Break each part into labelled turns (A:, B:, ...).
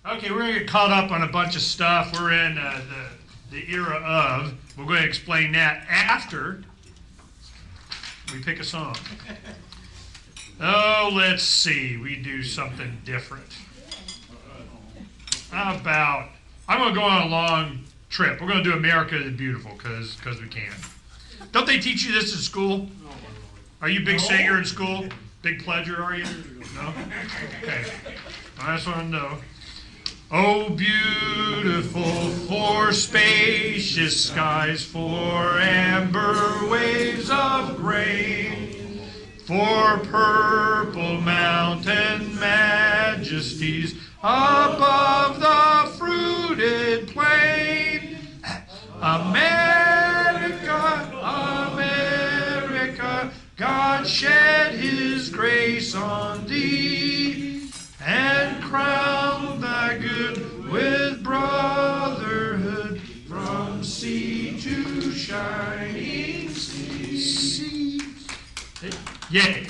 A: Okay, we're going to get caught up on a bunch of stuff. We're in the era of. We're going to explain that after we pick a song. Oh, let's see. We do something different. How about, I'm going to go on a long trip. We're going to do America the Beautiful because we can. Don't they teach you this in school? Are you a big singer in school? Big pledger, are you? No? Okay. I just want to know. Oh, beautiful for spacious skies, for amber waves of grain, for purple mountain majesties above the fruited plain. America, America, God shed his grace on thee and crown thy good with brotherhood from sea to shining sea. Yay.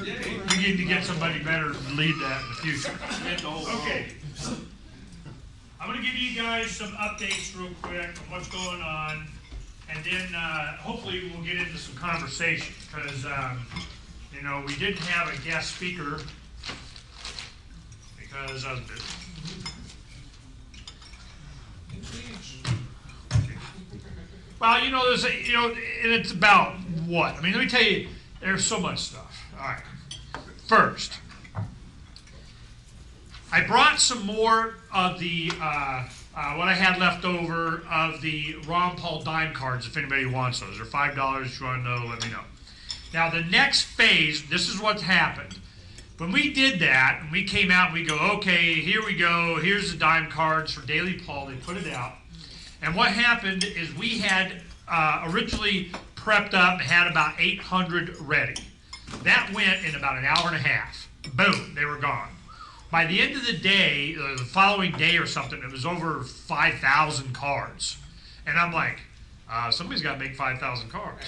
A: We need to get somebody better to lead that in the future. Okay. I'm going to give you guys some updates real quick on what's going on, and then hopefully we'll get into some conversation because, you know, we didn't have a guest speaker because I was busy. Well, you know, and it's about what? I mean, let me tell you, there's so much stuff. All right. First, I brought some more of the, what I had left over of the Ron Paul dime cards if anybody wants those. They're $5. If you want to know, let me know. Now, the next phase, this is what's happened. When we did that, and we came out and we go, okay, here we go. Here's the dime cards for Daily Paul. They put it out. And what happened is we had originally prepped up and had about 800 ready. That went in about an hour and a half. Boom, they were gone. By the end of the day, the following day or something, it was over 5,000 cards. And I'm like, somebody's got to make 5,000 cards,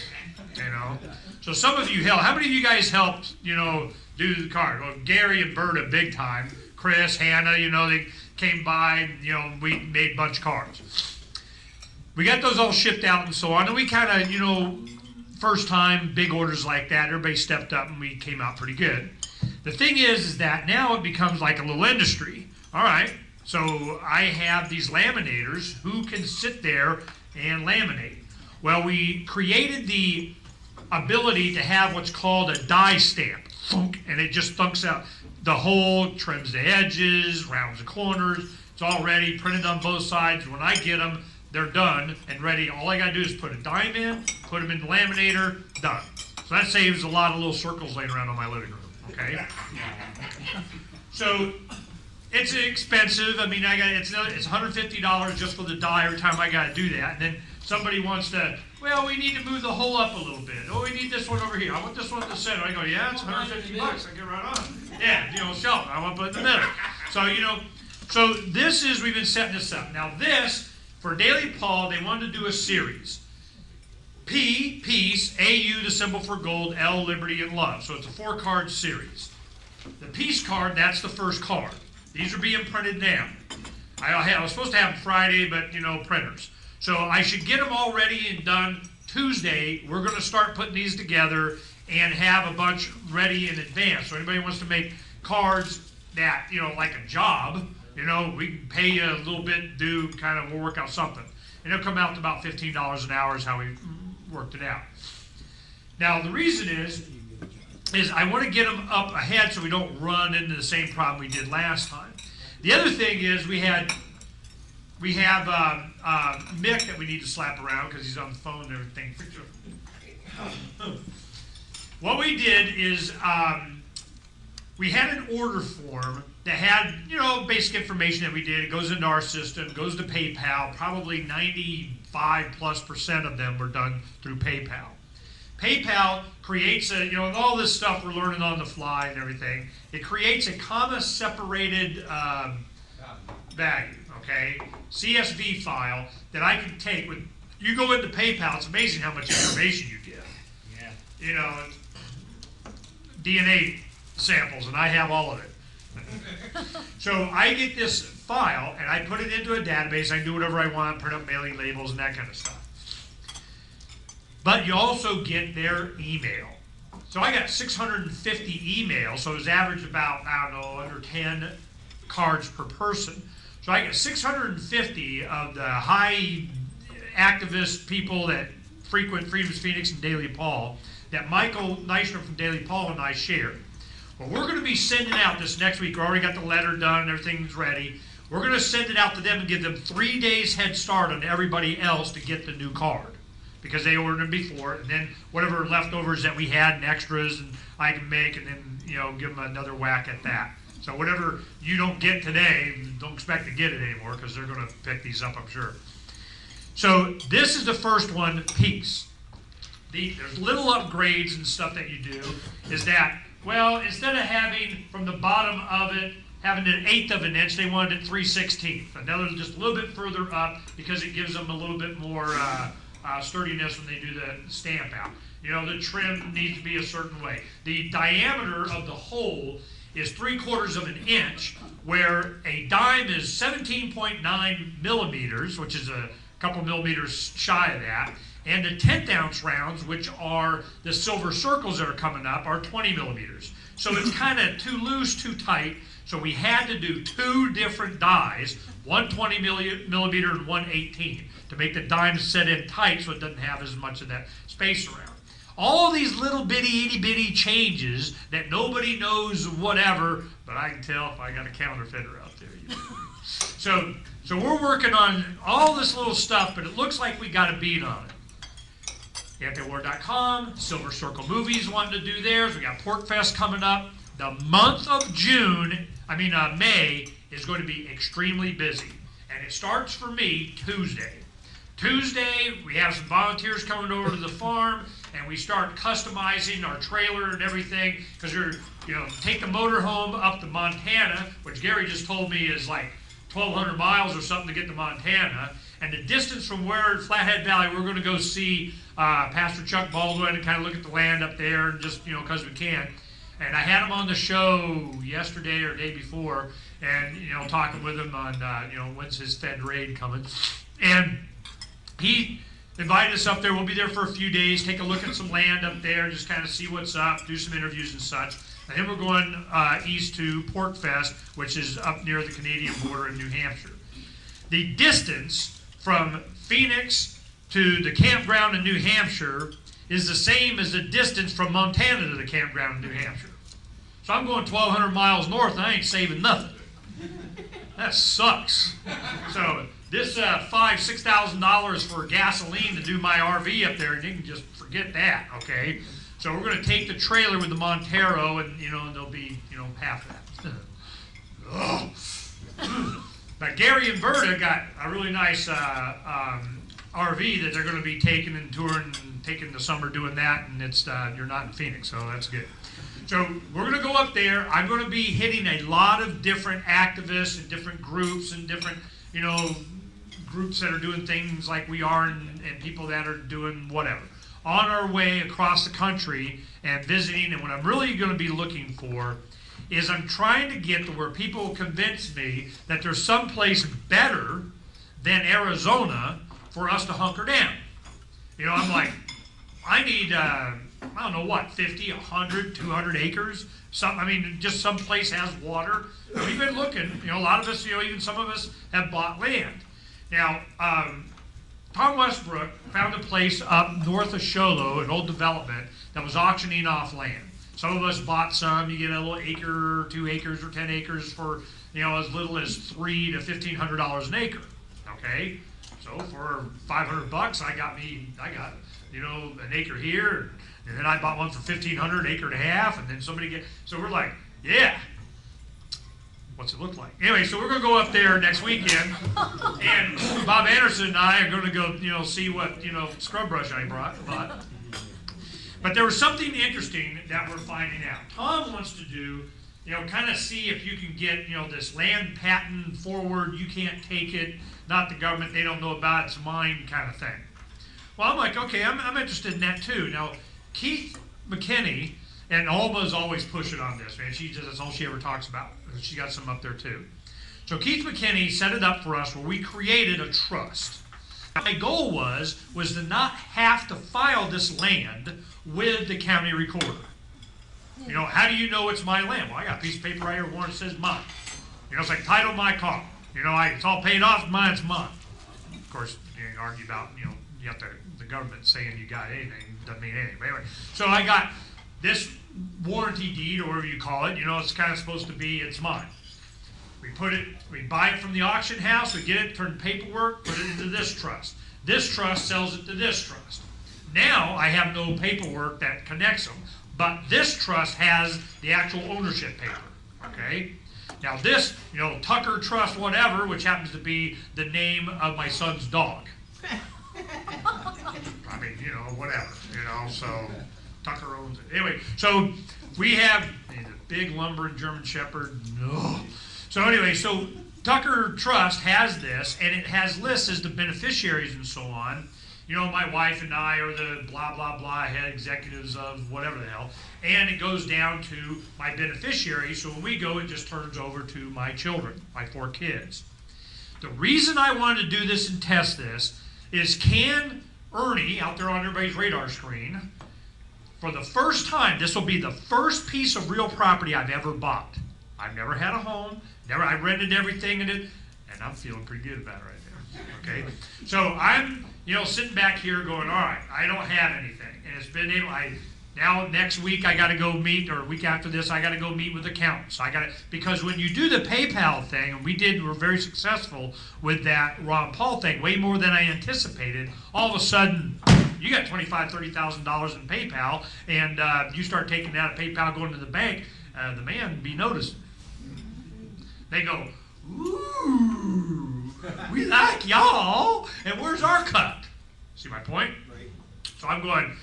A: you know? So some of you helped. How many of you guys helped, you know, do the card? Well, Gary and Berta, big time. Chris, Hannah, you know, they came by, and, you know, we made a bunch of cards. We got those all shipped out and so on. And we kind of, you know, first time, big orders like that, everybody stepped up and we came out pretty good. The thing is that now it becomes like a little industry. All right, so I have these laminators who can sit there and laminate. Well, we created the ability to have what's called a die stamp. Thunk, and it just thunks out the whole, trims the edges, rounds the corners. It's all ready, printed on both sides. When I get them, they're done and ready. All I got to do is put a dime in, put them in the laminator, done. So that saves a lot of little circles laying around on my living room. Okay. So it's expensive. I mean, it's $150 just for the die every time I got to do that. And then somebody wants to, well, we need to move the hole up a little bit. Oh, we need this one over here. I want this one in the center. I go, yeah, it's $150. I get right on. Yeah, you know, shelf. I want to put it in the middle. So, you know, so this is, we've been setting this up. Now this, for Daily Paul, they wanted to do a series. P, peace, A-U, the symbol for gold, L, liberty, and love. So it's a 4-card series. The peace card, that's the first card. These are being printed now. I was supposed to have them Friday, but, you know, printers. So I should get them all ready and done Tuesday. We're going to start putting these together and have a bunch ready in advance. So anybody wants to make cards that, you know, like a job, you know, we can pay you a little bit, we'll work out something. And it'll come out to about $15 an hour is how we worked it out. Now the reason is I want to get them up ahead so we don't run into the same problem we did last time. The other thing is we have Mick that we need to slap around because he's on the phone and everything. What we did is we had an order form that had, you know, basic information that we did. It goes into our system, goes to PayPal. Probably 95+% of them were done through PayPal. PayPal creates a, you know, all this stuff we're learning on the fly and everything. It creates a comma-separated value, okay? CSV file that I can take with, you go into PayPal, it's amazing how much information you get. Yeah. You know, DNA samples, and I have all of it. So I get this file, and I put it into a database. I do whatever I want, print up mailing labels and that kind of stuff. But you also get their email. So I got 650 emails, so it was average about, I don't know, under 10 cards per person. So I get 650 of the high activist people that frequent Freedom's Phoenix and Daily Paul that Michael Neisner from Daily Paul and I share. Well, we're going to be sending out this next week. We already got the letter done and everything's ready. We're going to send it out to them and give them 3 days head start on everybody else to get the new card, because they ordered them before, and then whatever leftovers that we had and extras and I can make, and then give them another whack at that. So whatever you don't get today, don't expect to get it anymore, because they're going to pick these up, I'm sure. So this is the first one piece. There's little upgrades and stuff that you do. Is that, well, instead of having from the bottom of it having an 1/8 of an inch, they wanted it 3/16. Another just a little bit further up, because it gives them a little bit more sturdiness when they do the stamp out. The trim needs to be a certain way. The diameter of the hole is 3/4 of an inch, where a dime is 17.9 millimeters, which is a couple millimeters shy of that, and the 1/10 ounce rounds, which are the silver circles that are coming up, are 20 millimeters. So it's kind of too loose, too tight. So we had to do 2 different dies, one 20 millimeter and one 18, to make the dime set in tight so it doesn't have as much of that space around. All these little bitty, itty bitty changes that nobody knows whatever, but I can tell if I got a counterfeiter out there. So we're working on all this little stuff, but it looks like we got a beat on it. AntiWar.com, Silver Circle Movies wanting to do theirs. We got Pork Fest coming up. The month of May is going to be extremely busy. And it starts for me Tuesday. Tuesday, we have some volunteers coming over to the farm, and we start customizing our trailer and everything, because take the motorhome up to Montana, which Gary just told me is like 1,200 miles or something to get to Montana. And the distance from where Flathead Valley, we're going to go see Pastor Chuck Baldwin and kind of look at the land up there, and just, because we can. And I had him on the show yesterday or day before, and, talking with him on, when's his Fed raid coming. And he invited us up there. We'll be there for a few days, take a look at some land up there, just kind of see what's up, do some interviews and such. And then we're going east to Pork Fest, which is up near the Canadian border in New Hampshire. The distance from Phoenix to the campground in New Hampshire is the same as the distance from Montana to the campground in New Hampshire. So I'm going 1,200 miles north, and I ain't saving nothing. That sucks. So this $5,000-$6,000 for gasoline to do my RV up there, and you can just forget that, okay? So we're going to take the trailer with the Montero, and and there'll be half that. But Gary and Berta got a really nice RV that they're going to be taking and touring and taking the summer doing that, and it's you're not in Phoenix, so that's good. So we're going to go up there. I'm going to be hitting a lot of different activists and different groups and different groups that are doing things like we are, and people that are doing whatever, on our way across the country and visiting. And what I'm really going to be looking for is I'm trying to get to where people convince me that there's someplace better than Arizona for us to hunker down. I'm like, I need, I don't know what, 50, 100, 200 acres. Just some place has water. We've been looking, a lot of us, even some of us have bought land. Now, Tom Westbrook found a place up north of Sholo, an old development, that was auctioning off land. Some of us bought some. You get a little acre, or 2 acres, or 10 acres for, as little as $300 to $1,500 an acre. Okay, so for $500, I got an acre here, and then I bought one for $1,500, an acre and a half, and then so we're like, yeah. What's it look like? Anyway, so we're going to go up there next weekend, and Bob Anderson and I are going to go, see what, scrub brush I bought. But there was something interesting that we're finding out. Tom wants to do, kind of see if you can get, this land patent forward, you can't take it, not the government, they don't know about it, it's mine kind of thing. Well, I'm like, okay, I'm interested in that too. Now, Keith McKinney, and Alma's always pushing on this, man. That's all she ever talks about. She got some up there too. So Keith McKinney set it up for us where we created a trust. My goal was to not have to file this land with the county recorder. You know, how do you know it's my land? Well, I got a piece of paper right here, warrant says mine. You know, it's like title of my car. You know, it's all paid off, mine, it's mine. Of course, you can argue about, you know, you have the government saying you got anything, doesn't mean anything. But anyway, so I got this warranty deed, or whatever you call it. You know, it's kind of supposed to be, it's mine. We buy it from the auction house, we get it, turn paperwork, put it into this trust. This trust sells it to this trust. Now I have no paperwork that connects them, but this trust has the actual ownership paper, okay? Now this, you know, Tucker Trust whatever, which happens to be the name of my son's dog. I mean, you know, whatever, you know, so Tucker owns it. Anyway, so we have a big lumbering German Shepherd, no. So anyway, so Tucker Trust has this, and it has lists as the beneficiaries and so on. You know, my wife and I are the blah, blah, blah head executives of whatever the hell. And it goes down to my beneficiaries. So when we go, it just turns over to my children, my 4 kids. The reason I wanted to do this and test this is, can Ernie, out there on everybody's radar screen, for the first time, this will be the first piece of real property I've ever bought. I've never had a home. I rented everything in it, and I'm feeling pretty good about it right there. Okay, so I'm, you know, sitting back here going, all right, I don't have anything, and it's been able. Now next week I got to go meet, or a week after this I got to go meet with accountants. Because when you do the PayPal thing, and we're very successful with that Ron Paul thing, way more than I anticipated. All of a sudden, you got $25,000, $30,000 in PayPal, and you start taking that out of PayPal, going to the bank. The man be noticing. They go, ooh, we like y'all, and where's our cut? See my point? Right. So I'm going,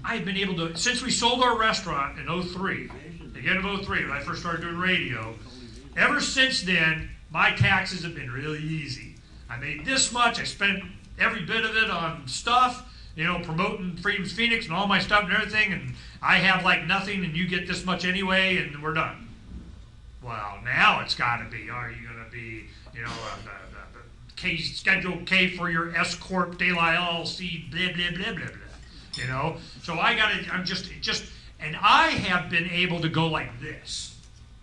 A: I've been able to, since we sold our restaurant in 03, beginning of 03, when I first started doing radio, ever since then, my taxes have been really easy. I made this much, I spent every bit of it on stuff, you know, promoting Freedom's Phoenix and all my stuff and everything, and I have like nothing, and you get this much anyway, and we're done. Well, now it's got to be, are you going to be, you know, the Schedule K for your S Corp de la LLC, blah, blah, blah, blah, blah. You know? So I'm just, and I have been able to go like this.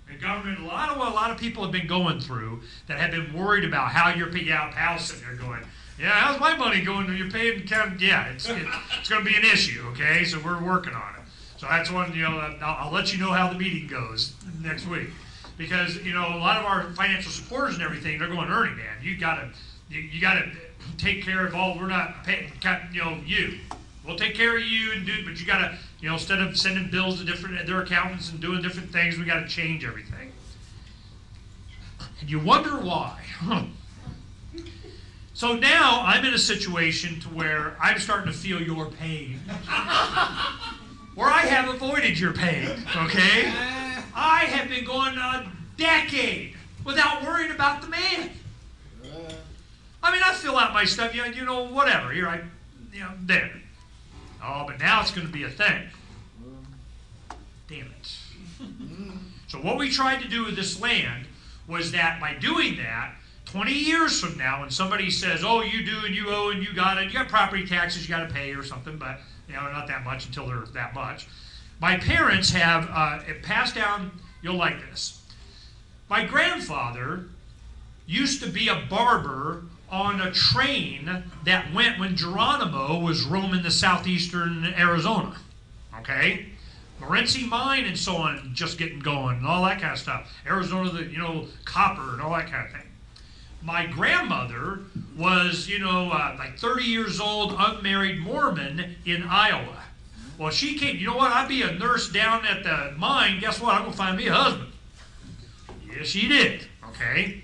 A: The government, a lot of people have been going through that have been worried about how you're paying out. Pal's sitting there going, yeah, how's my money going? You're paying, yeah, it's going to be an issue, okay? So we're working on it. So that's one, you know, I'll let you know how the meeting goes next week. Because, you know, a lot of our financial supporters and everything, they're going, Ernie, man, you gotta take care of all, we're not paying, you know, you. We'll take care of you, but you gotta, you know, instead of sending bills to their accountants and doing different things, we gotta change everything. And you wonder why. So now I'm in a situation to where I'm starting to feel your pain. Where I have avoided your pain, okay? I have been going a decade without worrying about the man. I mean, I fill out my stuff, you know, whatever. Here, there. Oh, but now it's going to be a thing. Damn it. So what we tried to do with this land was that by doing that, 20 years from now, when somebody says, oh, you do and you owe and you got property taxes you got to pay or something, but, you know, not that much until they're that much. My parents have passed down, you'll like this. My grandfather used to be a barber on a train that went when Geronimo was roaming the southeastern Arizona, okay? Morenci Mine and so on, just getting going and all that kind of stuff. Arizona, you know, copper and all that kind of thing. My grandmother was, you know, like 30 years old, unmarried Mormon in Iowa. Well, she came, you know what, I'd be a nurse down at the mine, guess what, I'm going to find me a husband. Yes, she did, okay?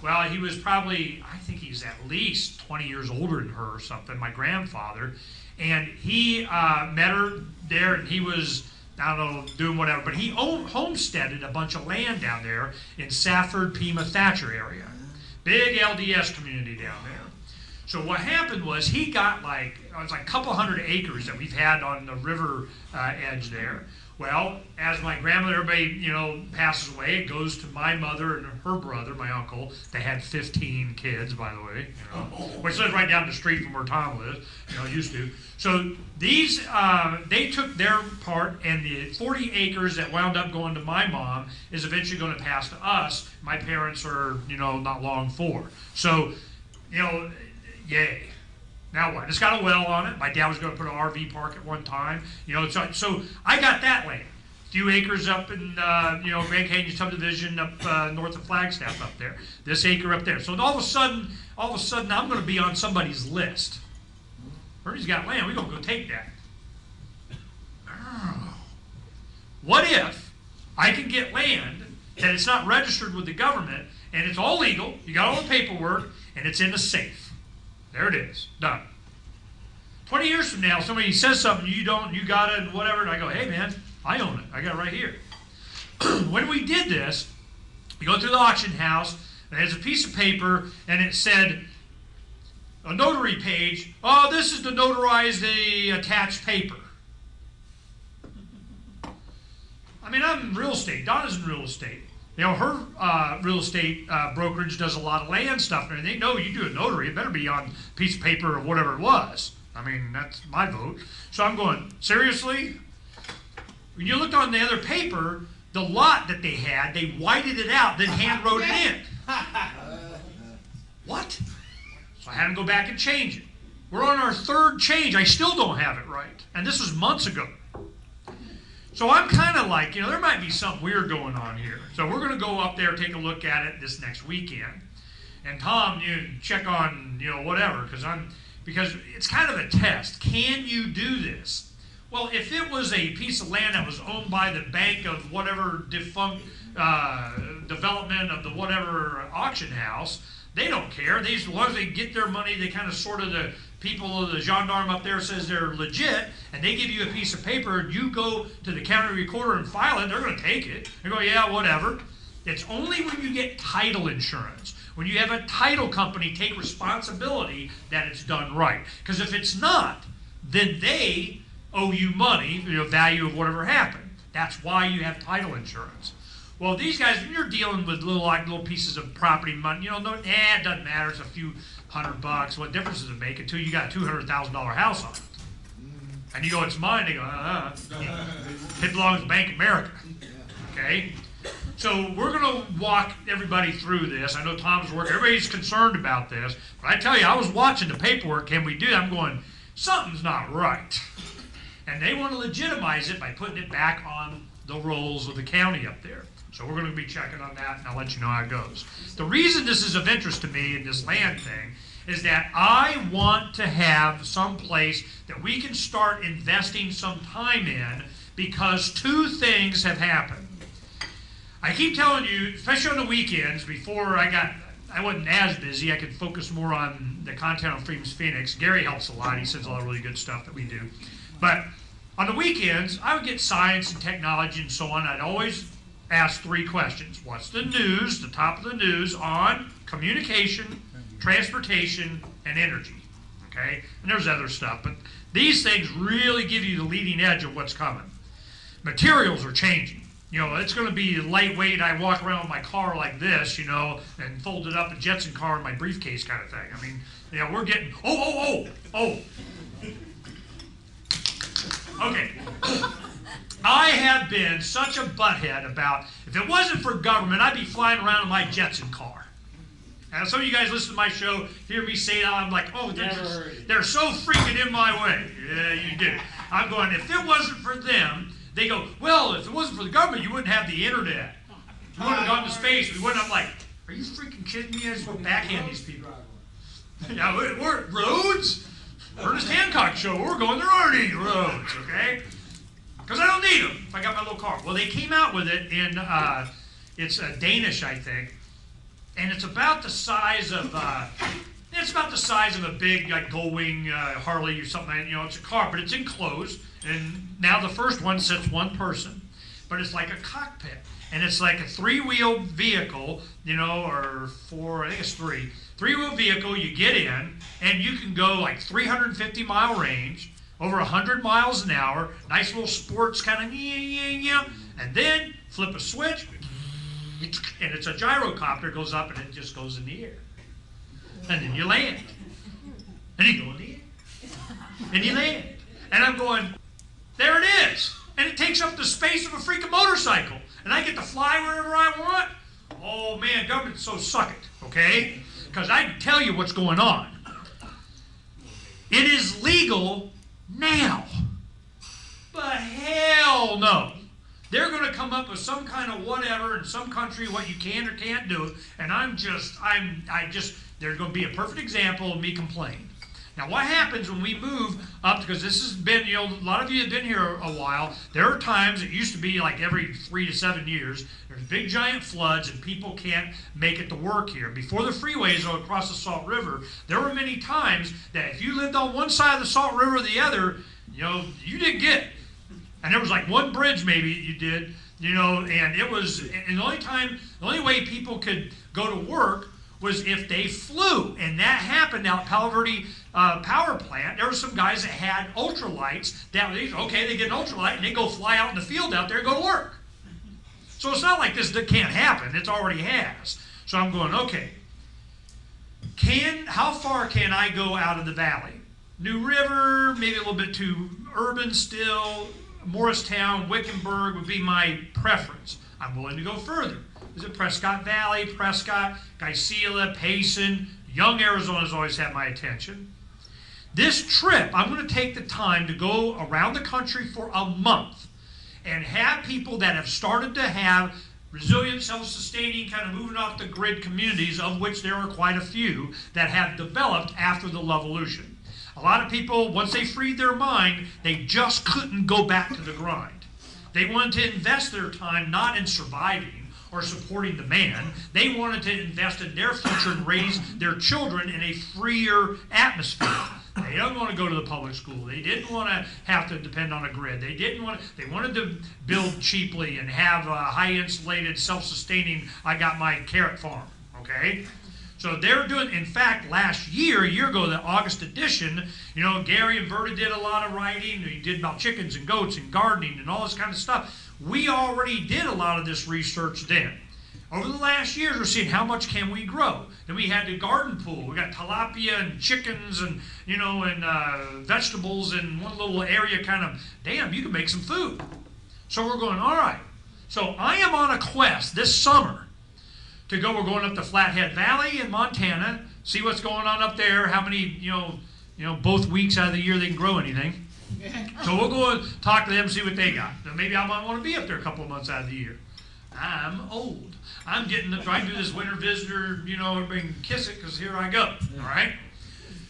A: Well, he was probably, I think he's at least 20 years older than her or something, my grandfather. And he met her there, and he was, I don't know, doing whatever, but he homesteaded a bunch of land down there in Safford, Pima, Thatcher area. Big LDS community down there. So what happened was he got like, it was like a couple hundred acres that we've had on the river edge there. Well, as my grandmother, everybody, passes away, it goes to my mother and her brother, my uncle. They had 15 kids, by the way, which lives right down the street from where Tom lives, used to. So these, they took their part, and the 40 acres that wound up going to my mom is eventually going to pass to us. My parents are, not long for. So, yay. Now what? It's got a well on it. My dad was going to put an RV park at one time. So I got that land. A few acres up in, Grand Canyon subdivision up north of Flagstaff up there. This acre up there. So all of a sudden, I'm going to be on somebody's list. Ernie's got land. We're going to go take that. What if I can get land that it's not registered with the government and it's all legal, you got all the paperwork, and it's in a safe? There it is. Done. 20 years from now, somebody says something, you don't, you got it, and whatever, and I go, hey man, I own it. I got it right here. When we did this, we go through the auction house, and there's a piece of paper, and it said, a notary page, oh, this is to notarize the attached paper. I mean, I'm in real estate. Donna's in real estate. Her real estate brokerage does a lot of land stuff, and they know you do a notary, it better be on a piece of paper or whatever it was. I mean, that's my vote. So I'm going, seriously? When you looked on the other paper, the lot that they had, they whited it out, then hand wrote it in. What? So I had them go back and change it. We're on our third change. I still don't have it right. And this was months ago. So I'm kind of like, there might be something weird going on here. So we're going to go up there, take a look at it this next weekend. And Tom, check on, whatever, because it's kind of a test. Can you do this? Well, if it was a piece of land that was owned by the bank of whatever defunct development of the whatever auction house, they don't care. As long as they get their money, they kind of sort of the people, the gendarme up there says they're legit, and they give you a piece of paper, and you go to the county recorder and file it, they're going to take it. They go, yeah, whatever. It's only when you get title insurance, when you have a title company take responsibility that it's done right. Because if it's not, then they owe you money, value of whatever happened. That's why you have title insurance. Well, these guys, when you're dealing with little pieces of property money, it doesn't matter. It's a few $100. What difference does it make until you got a $200,000 house on it? And you go, it's mine. They go, it belongs to Bank of America. Okay? So we're going to walk everybody through this. I know Tom's working. Everybody's concerned about this. But I tell you, I was watching the paperwork. Can we do that? I'm going, something's not right. And they want to legitimize it by putting it back on the rolls of the county up there. So we're going to be checking on that, and I'll let you know how it goes. The reason this is of interest to me in this land thing is that I want to have some place that we can start investing some time in, because two things have happened. I keep telling you, especially on the weekends, before I wasn't as busy, I could focus more on the content on Freedom's Phoenix. Gary helps a lot. He sends a lot of really good stuff that we do. But on the weekends, I would get science and technology and so on. I'd always ask three questions. What's the news, the top of the news on communication, transportation, and energy? Okay? And there's other stuff, but these things really give you the leading edge of what's coming. Materials are changing. It's going to be lightweight. I walk around with my car like this, and fold it up, a Jetson car in my briefcase kind of thing. I mean, we're getting, oh. Okay. I have been such a butthead about, if it wasn't for government, I'd be flying around in my Jetson car. And some of you guys listen to my show, hear me say that, I'm like, oh, they're so freaking in my way. Yeah, you do. I'm going, if it wasn't for them, they go, well, if it wasn't for the government, you wouldn't have the internet. You wouldn't have gone to space. We wouldn't have, like, are you freaking kidding me? I just want to backhand these people. Yeah, we're roads? Ernest Hancock show, we're going, there aren't any roads, okay? Because I don't need them if I got my little car. Well, they came out with it in, it's Danish, I think, and it's about the size of, a big, like, Gullwing Harley or something. It's a car, but it's enclosed, and now the first one sits one person, but it's like a cockpit, and it's like a three-wheel vehicle, or four, I think it's three-wheel vehicle. You get in, and you can go like 350-mile range, over 100 miles an hour, nice little sports kind of, and then flip a switch, and it's a gyrocopter, goes up and it just goes in the air. And then you land. And you go in the air. And you land. And I'm going, there it is. And it takes up the space of a freaking motorcycle. And I get to fly wherever I want. Oh man, government, so suck it, okay? Because I can tell you what's going on. It is legal now. But hell no. They're going to come up with some kind of whatever in some country what you can or can't do, and there's going to be a perfect example of me complaining. Now, what happens when we move up, because this has been, a lot of you have been here a while, there are times, it used to be like every 3 to 7 years, there's big giant floods and people can't make it to work here. Before the freeways go across the Salt River, there were many times that if you lived on one side of the Salt River or the other, you didn't get it. And there was like one bridge maybe you did, and it was, and the only way people could go to work was if they flew. And that happened out at Palo Verde power plant. There were some guys that had ultralights that, they get an ultralight and they go fly out in the field out there and go to work. So it's not like this that can't happen. It already has. So I'm going, okay, how far can I go out of the valley? New River, maybe a little bit too urban still. Morristown, Wickenburg would be my preference. I'm willing to go further. Is it Prescott Valley, Prescott, Geisela, Payson? Young Arizona's always had my attention. This trip, I'm going to take the time to go around the country for a month and have people that have started to have resilient, self-sustaining, kind of moving off the grid communities, of which there are quite a few that have developed after the Levolution. A lot of people, once they freed their mind, they just couldn't go back to the grind. They wanted to invest their time not in surviving or supporting the man. They wanted to invest in their future and raise their children in a freer atmosphere. They don't want to go to the public school. They didn't want to have to depend on a grid. They wanted to build cheaply and have a high insulated, self-sustaining, I got my carrot farm, okay? So they're doing, in fact, a year ago, the August edition, Gary and Verda did a lot of writing. He did about chickens and goats and gardening and all this kind of stuff. We already did a lot of this research then. Over the last years, we're seeing how much can we grow. Then we had the garden pool. We got tilapia and chickens and, vegetables in one little area damn, you can make some food. So we're going, all right. So I am on a quest this summer to go. We're going up to Flathead Valley in Montana, see what's going on up there, how many, both weeks out of the year they can grow anything. So we'll go and talk to them, see what they got. Then maybe I might want to be up there a couple of months out of the year. I'm old. I'm trying to do this winter visitor, everybody can kiss it because here I go, all right?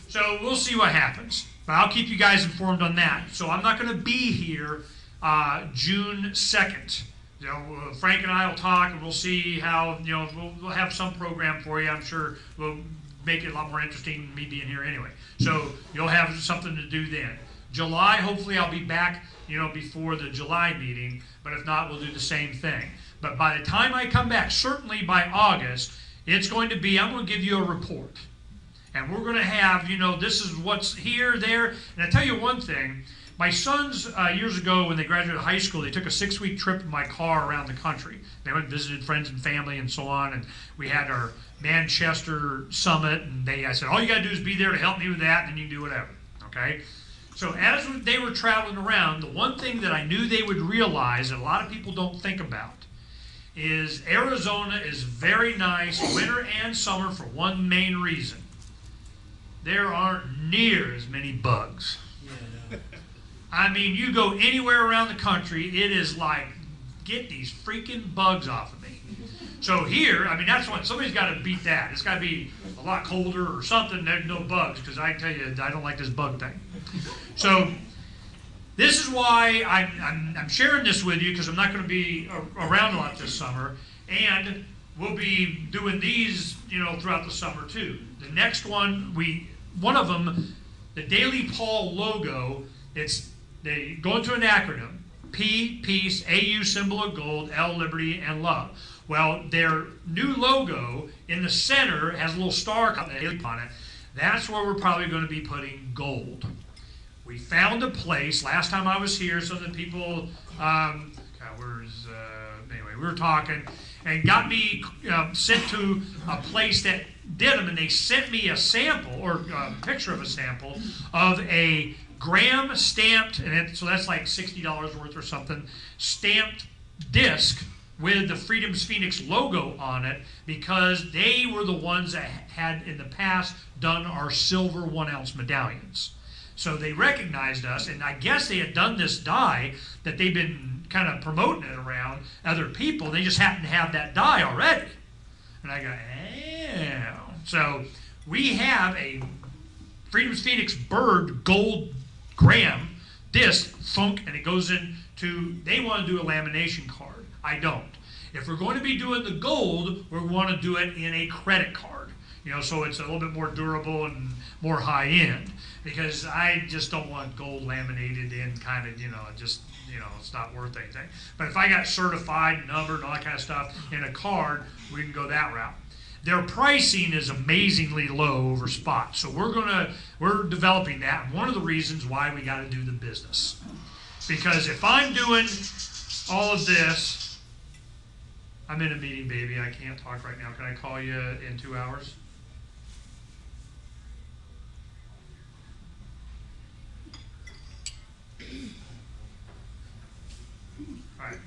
A: So we'll see what happens. But I'll keep you guys informed on that. So I'm not going to be here June 2nd. Frank and I will talk, and we'll see how, we'll have some program for you. I'm sure we'll make it a lot more interesting than me being here anyway. So you'll have something to do then. July, hopefully I'll be back, before the July meeting, but if not, we'll do the same thing. But by the time I come back, certainly by August, I'm going to give you a report. And we're going to have, this is what's here, there. And I tell you one thing. My sons, years ago when they graduated high school, they took a 6-week trip in my car around the country. They went and visited friends and family and so on, and we had our Manchester summit, and I said, all you got to do is be there to help me with that, and then you can do whatever, okay? So as they were traveling around, the one thing that I knew they would realize that a lot of people don't think about is Arizona is very nice, winter and summer, for one main reason. There aren't near as many bugs. I mean, you go anywhere around the country, it is like, get these freaking bugs off of me. So here, that's what, somebody's got to beat that. It's got to be a lot colder or something, there's no bugs, because I tell you, I don't like this bug thing. So this is why I'm sharing this with you, because I'm not going to be around a lot this summer, and we'll be doing these, throughout the summer too. The next one, one of them, the Daily Paul logo, they go into an acronym: P, peace, AU, symbol of gold, L, liberty, and love. Well, their new logo in the center has a little star on it. That's where we're probably going to be putting gold. We found a place. Last time I was here, some of the people, anyway, we were talking and got me sent to a place that did them, and they sent me a sample or a picture of a sample of a gram stamped, so that's like $60 worth or something, stamped disc with the Freedom's Phoenix logo on it, because they were the ones that had in the past done our silver 1-ounce medallions. So they recognized us, and I guess they had done this die that they've been kind of promoting it around other people. They just happen to have that die already. And I go, oh. So we have a Freedom's Phoenix bird gold gram disc, thunk, and it goes into, they want to do a lamination card. I don't. If we're going to be doing the gold, we want to do it in a credit card. So it's a little bit more durable and more high end, because I just don't want gold laminated in kind of, it's not worth anything. But if I got certified, numbered, and all that kind of stuff in a card, we can go that route. Their pricing is amazingly low over spot. So we're developing that. And one of the reasons why we got to do the business. Because if I'm doing all of this, I'm in a meeting, baby. I can't talk right now. Can I call you in 2 hours? All right,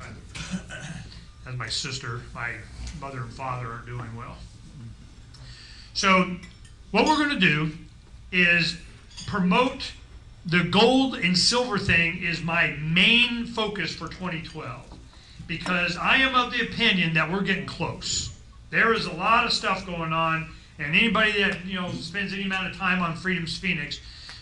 A: as my sister, my mother and father aren't doing well. So what we're going to do is promote the gold and silver thing is my main focus for 2012, because I am of the opinion that we're getting close. There is a lot of stuff going on, and anybody that spends any amount of time on Freedom's Phoenix,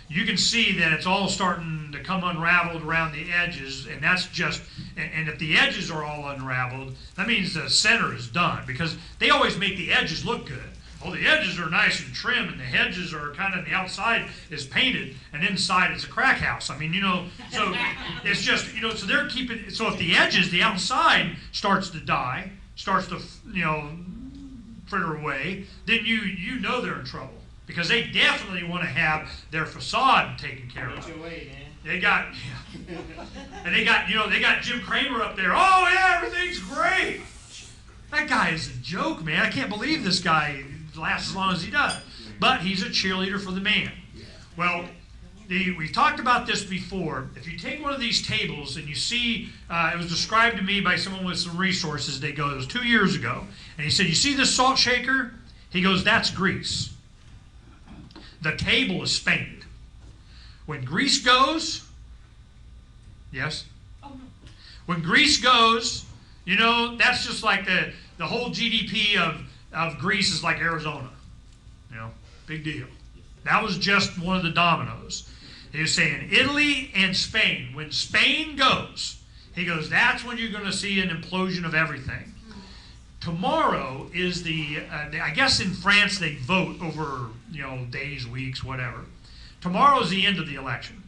A: you can see that it's all starting to come unraveled around the edges, and that's just, and if the edges are all unraveled, that means the center is done, because they always make the edges look good. Oh, the edges are nice and trim, and the hedges are kind of, the outside is painted, and inside it's a crack house. I mean, so it's just, so they're keeping, so if the edges, the outside starts to die, starts to, fritter away, then you know they're in trouble. Because they definitely want to have their facade taken care of. They got, and they got Jim Cramer up there. Oh yeah, everything's great. That guy is a joke, man. I can't believe this guy lasts as long as he does. But he's a cheerleader for the man. Well, we've talked about this before. If you take one of these tables and you see, it was described to me by someone with some resources. It was 2 years ago, and he said, "You see this salt shaker?" He goes, "That's Greece. The table is Spain. When Greece goes, yes? Oh, no. When Greece goes, that's just like the whole GDP of Greece is like Arizona. Big deal. That was just one of the dominoes. He was saying Italy and Spain. When Spain goes, he goes, that's when you're going to see an implosion of everything. Tomorrow is I guess in France they vote over, days, weeks, whatever. Tomorrow is the end of the election.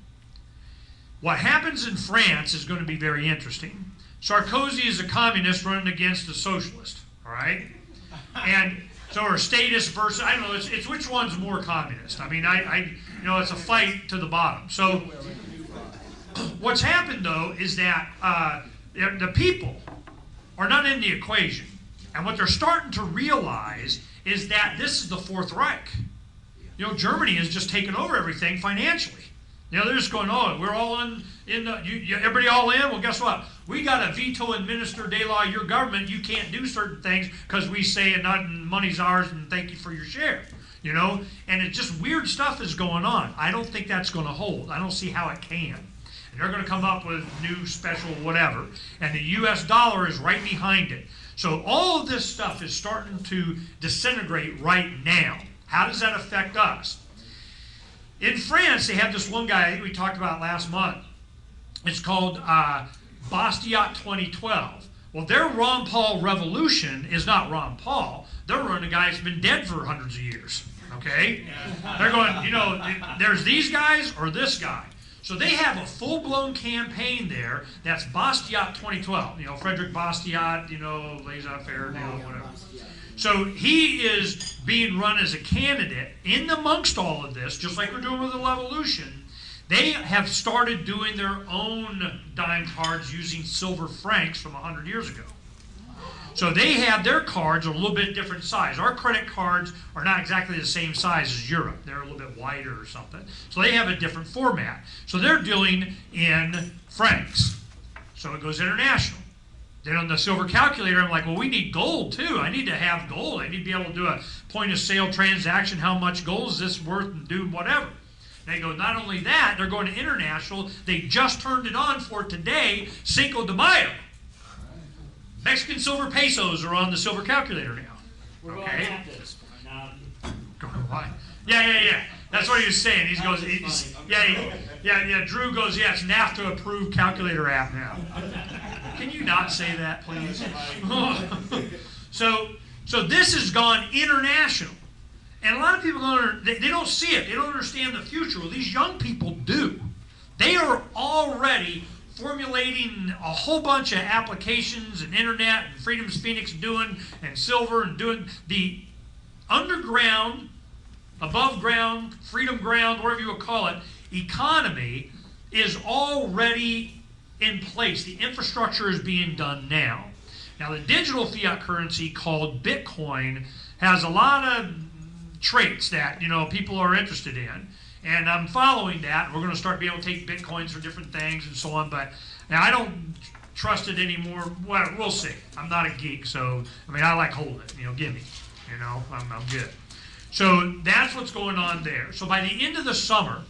A: What happens in France is going to be very interesting. Sarkozy is a communist running against a socialist, all right? And so our statist versus, I don't know, it's which one's more communist. I mean, it's a fight to the bottom. So what's happened, though, is that the people are not in the equation. And what they're starting to realize is that this is the Fourth Reich. Germany has just taken over everything financially. They're just going, oh, we're all everybody all in? Well, guess what? We got a veto and minister de law your government. You can't do certain things because we say money's ours and thank you for your share. And it's just weird stuff is going on. I don't think that's going to hold. I don't see how it can. And they're going to come up with new special whatever. And the U.S. dollar is right behind it. So all of this stuff is starting to disintegrate right now. How does that affect us? In France, they have this one guy I think we talked about last month. It's called Bastiat 2012. Well, their Ron Paul revolution is not Ron Paul. They're running a guy that's been dead for hundreds of years. Okay? They're going, there's these guys or this guy. So they have a full-blown campaign there that's Bastiat 2012. Frederick Bastiat, laissez-faire, whatever. So he is being run as a candidate in amongst all of this, just like we're doing with the revolution, They have started doing their own dime cards using silver francs from 100 years ago. So they have their cards are a little bit different size. Our credit cards are not exactly the same size as Europe. They're a little bit wider or something. So they have a different format. So they're dealing in francs. So it goes international. Then on the silver calculator, I'm like, well, we need gold too. I need to have gold. I need to be able to do a point of sale transaction. How much gold is this worth and do whatever. They go, not only that, they're going to international. They just turned it on for today, Cinco de Mayo. Mexican silver pesos are on the silver calculator now.
B: We're going at this point now.
A: Yeah. That's what he was saying. He goes, Drew goes, yeah, it's NAFTA approved calculator app now. Can you not say that, please? So this has gone international. And a lot of people they don't see it. They don't understand the future. Well, these young people do. They are already formulating a whole bunch of applications and internet and Freedom's Phoenix doing and silver and doing the underground, above ground, freedom ground, whatever you would call it, economy is already in place. The infrastructure is being done now. Now the digital fiat currency called Bitcoin has a lot of traits that people are interested in. And I'm following that. We're going to start being able to take Bitcoins for different things and so on. But now I don't trust it anymore. Well, we'll see. I'm not a geek, so I like holding it. Give me. I'm good. So that's what's going on there. So by the end of the summer,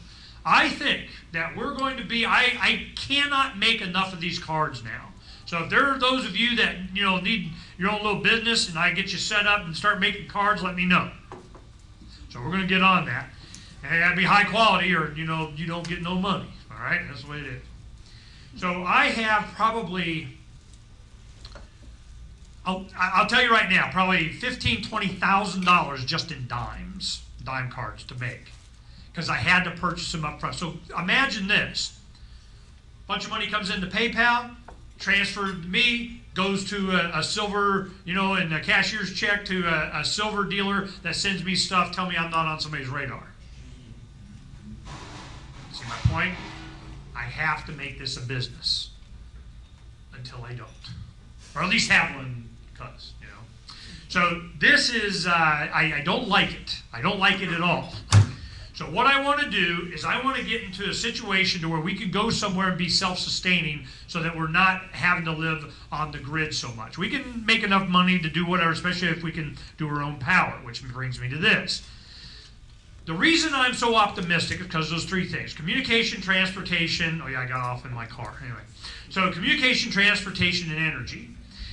A: I think that we're going to be. I cannot make enough of these cards now. So if there are those of you that need your own little business, and I get you set up and start making cards, let me know. So we're going to get on that. And it got to be high quality or, you don't get no money. All right? That's the way it is. So I have probably, I'll tell you right now, probably $15,000, $20,000 just in dime cards to make. Because I had to purchase them up front. So imagine this. A bunch of money comes into PayPal, transferred to me, goes to a silver, and a cashier's check to a silver dealer that sends me stuff, tell me I'm not on somebody's radar. See my point? I have to make this a business until I don't. Or at least have one because, So this is, I don't like it. I don't like it at all. So what I want to do is I want to get into a situation to where we can go somewhere and be self-sustaining so that we're not having to live on the grid so much. We can make enough money to do whatever, especially if we can do our own power, which brings me to this. The reason I'm so optimistic is because of those three things. Communication, transportation. Oh, yeah, I got off in my car. Anyway. So communication, transportation, and energy.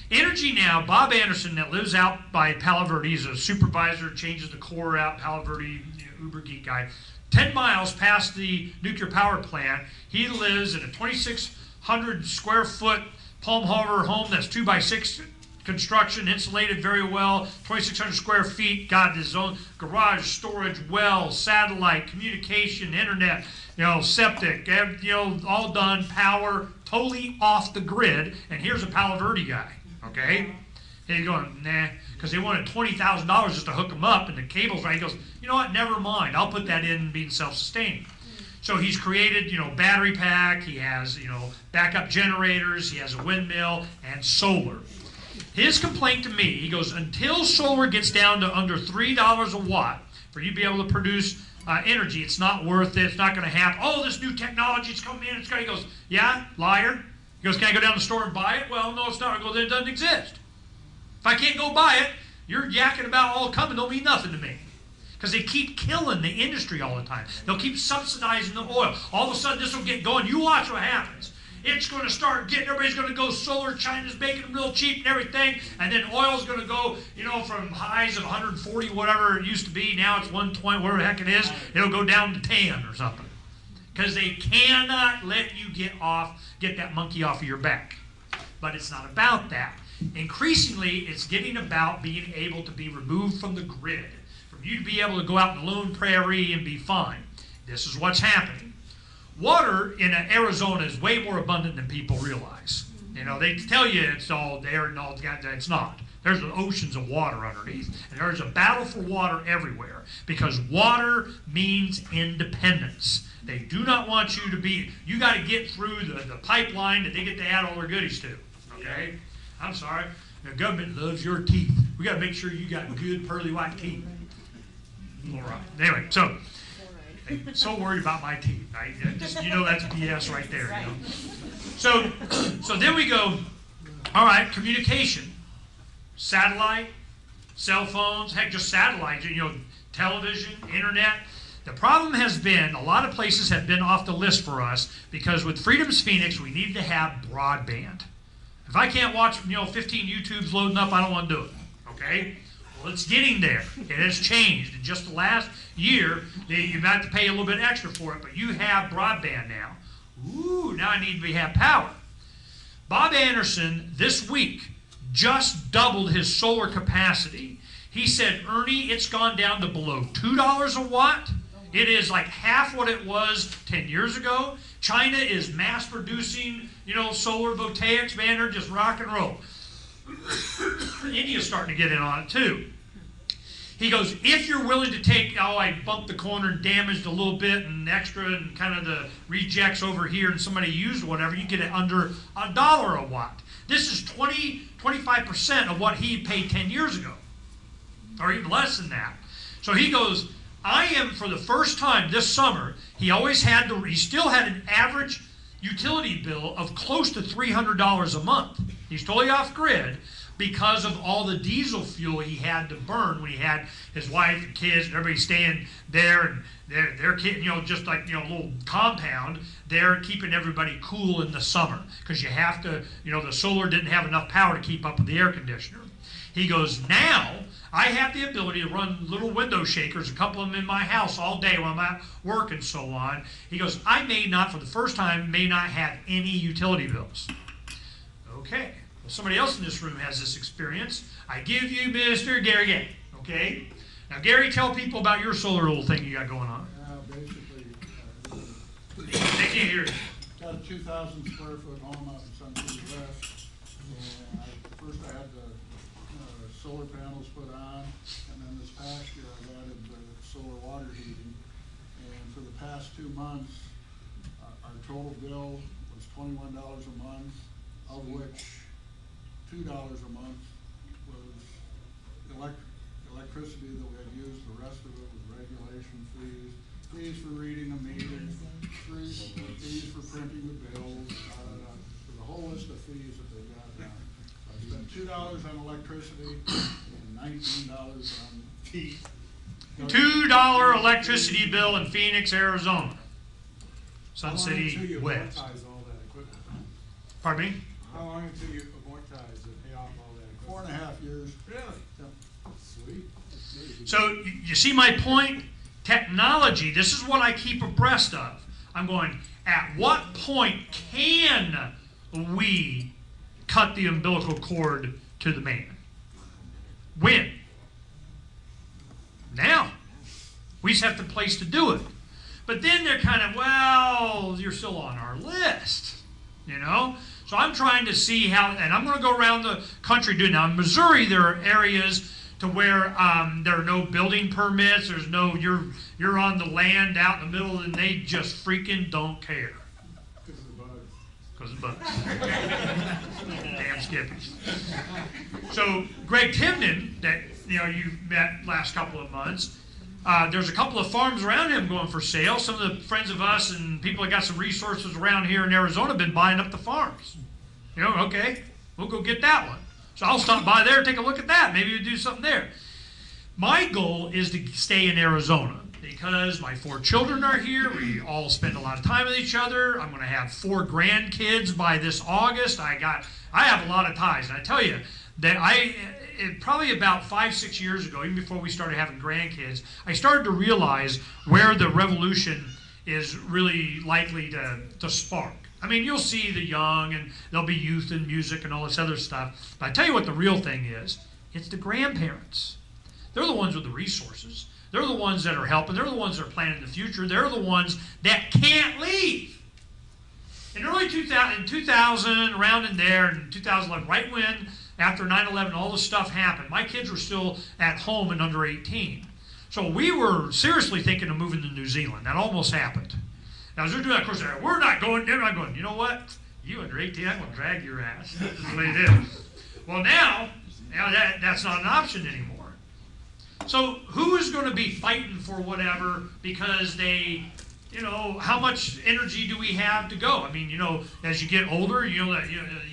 A: Energy now, Bob Anderson that lives out by Palo Verde, he's a supervisor, changes the core out, Palo Verde, uber geek guy. 10 miles past the nuclear power plant, he lives in a 2,600 square foot Palm Harbor home that's 2x6 construction, insulated very well, 2,600 square feet, got his own garage, storage, well, satellite, communication, internet, septic, all done, power, totally off the grid. And here's a Palo Verde guy, okay? And he's going, nah, because they wanted $20,000 just to hook them up, and the cable's right. He goes, you know what, never mind, I'll put that in being self-sustaining. So he's created, battery pack, he has, backup generators, he has a windmill, and solar. His complaint to me, he goes, until solar gets down to under $3 a watt for you to be able to produce energy, it's not worth it. It's not going to happen. Oh, this new technology is coming in. He goes, yeah, liar. He goes, can I go down to the store and buy it? Well, no, it's not. I go, then it doesn't exist. If I can't go buy it, you're yakking about all coming don't mean nothing to me. Because they keep killing the industry all the time. They'll keep subsidizing the oil. All of a sudden, this will get going. You watch what happens. It's going to start getting, everybody's going to go solar, China's making them real cheap and everything, and then oil's going to go, from highs of 140, whatever it used to be, now it's 120, whatever the heck it is, it'll go down to 10 or something. Because they cannot let you get that monkey off of your back. But it's not about that. Increasingly, it's getting about being able to be removed from the grid, from you to be able to go out in the lone prairie and be fine. This is what's happening. Water in Arizona is way more abundant than people realize. They tell you it's all there and all that. It's not. There's oceans of water underneath. And there's a battle for water everywhere because water means independence. They do not want you to be, you got to get through the pipeline that they get to add all their goodies to. Okay? I'm sorry. The government loves your teeth. We got to make sure you got good pearly white teeth. All right. Anyway, so I'm so worried about my teeth. I just, that's BS right there. So then we go, all right, communication, satellite, cell phones, heck, just satellites, television, internet. The problem has been a lot of places have been off the list for us because with Freedom's Phoenix, we need to have broadband. If I can't watch, 15 YouTubes loading up, I don't want to do it. Okay? Well, it's getting there. It has changed. In just the last year, you have to pay a little bit extra for it, but you have broadband now. Ooh, now I need to have power. Bob Anderson, this week, just doubled his solar capacity. He said, Ernie, it's gone down to below $2 a watt. It is like half what it was 10 years ago. China is mass producing, solar voltaics, man, they're just rock and roll. India's starting to get in on it too. He goes, if you're willing to take, I bumped the corner and damaged a little bit and extra and kind of the rejects over here and somebody used whatever, you get it under $1 a watt. This is 25% of what he paid 10 years ago, or even less than that. So he goes, I am, for the first time this summer, he still had an average utility bill of close to $300 a month. He's totally off grid because of all the diesel fuel he had to burn when he had his wife and kids and everybody staying there and their kid, just like, a little compound. They're keeping everybody cool in the summer because you have to, the solar didn't have enough power to keep up with the air conditioner. He goes, now I have the ability to run little window shakers, a couple of them in my house all day when I'm at work and so on. He goes, I may not, for the first time, have any utility bills. Okay. Well, somebody else in this room has this experience. I give you Mr. Gary Gay. Okay? Now, Gary, tell people about your solar little thing you got going on.
C: Basically,
A: They can't hear you.
C: got a 2,000 square foot home out in Sun City West. And first I had the solar panels put on, and then this past year I've added the solar water heating. And for the past 2 months, our total bill was $21 a month, of which $2 a month was electricity that we had used. The rest of it was regulation fees for reading the meters, fees for printing the bills, there's a whole list of fees that they got now. I spent $2 on electricity and $19 on heat.
A: $2 electricity bill in Phoenix, Arizona. Sun
D: How long until
A: City
D: you
A: West.
D: amortize all that equipment?
A: Pardon me?
D: How long until you amortize and pay off all that equipment?
C: 4.5 years.
D: Really?
C: Yeah.
D: Sweet.
A: So you see my point? Technology, this is what I keep abreast of. I'm going, at what point can we cut the umbilical cord to the man? When? Now. We just have the place to do it. But then they're kind of, well, you're still on our list, So I'm trying to see how, and I'm going to go around the country doing. Now in Missouri, there are areas to where there are no building permits. There's no, you're on the land out in the middle, and they just freaking don't care. Because of bugs. Damn skippies. So Greg Timden, that you met last couple of months, there's a couple of farms around him going for sale. Some of the friends of us and people that got some resources around here in Arizona have been buying up the farms. Okay, we'll go get that one. So I'll stop by there and take a look at that. Maybe we'll do something there. My goal is to stay in Arizona because my 4 children are here. We all spend a lot of time with each other. I'm going to have 4 grandkids by this August. I have a lot of ties. And I tell you that probably about 5-6 years ago, even before we started having grandkids, I started to realize where the revolution is really likely to spark. I mean, you'll see the young, and there'll be youth and music and all this other stuff. But I tell you what the real thing is. It's the grandparents. They're the ones with the resources. They're the ones that are helping. They're the ones that are planning the future. They're the ones that can't leave. In early 2000, around in there, in 2011, right when, after 9/11, all this stuff happened, my kids were still at home and under 18. So we were seriously thinking of moving to New Zealand. That almost happened. Now, as they're doing that, of course, we're not going there. I'm going, you know what? You under 18, I'm going to drag your ass. That's the way it is. Well, now that's not an option anymore. So who is going to be fighting for whatever because they, how much energy do we have to go? I mean, as you get older, you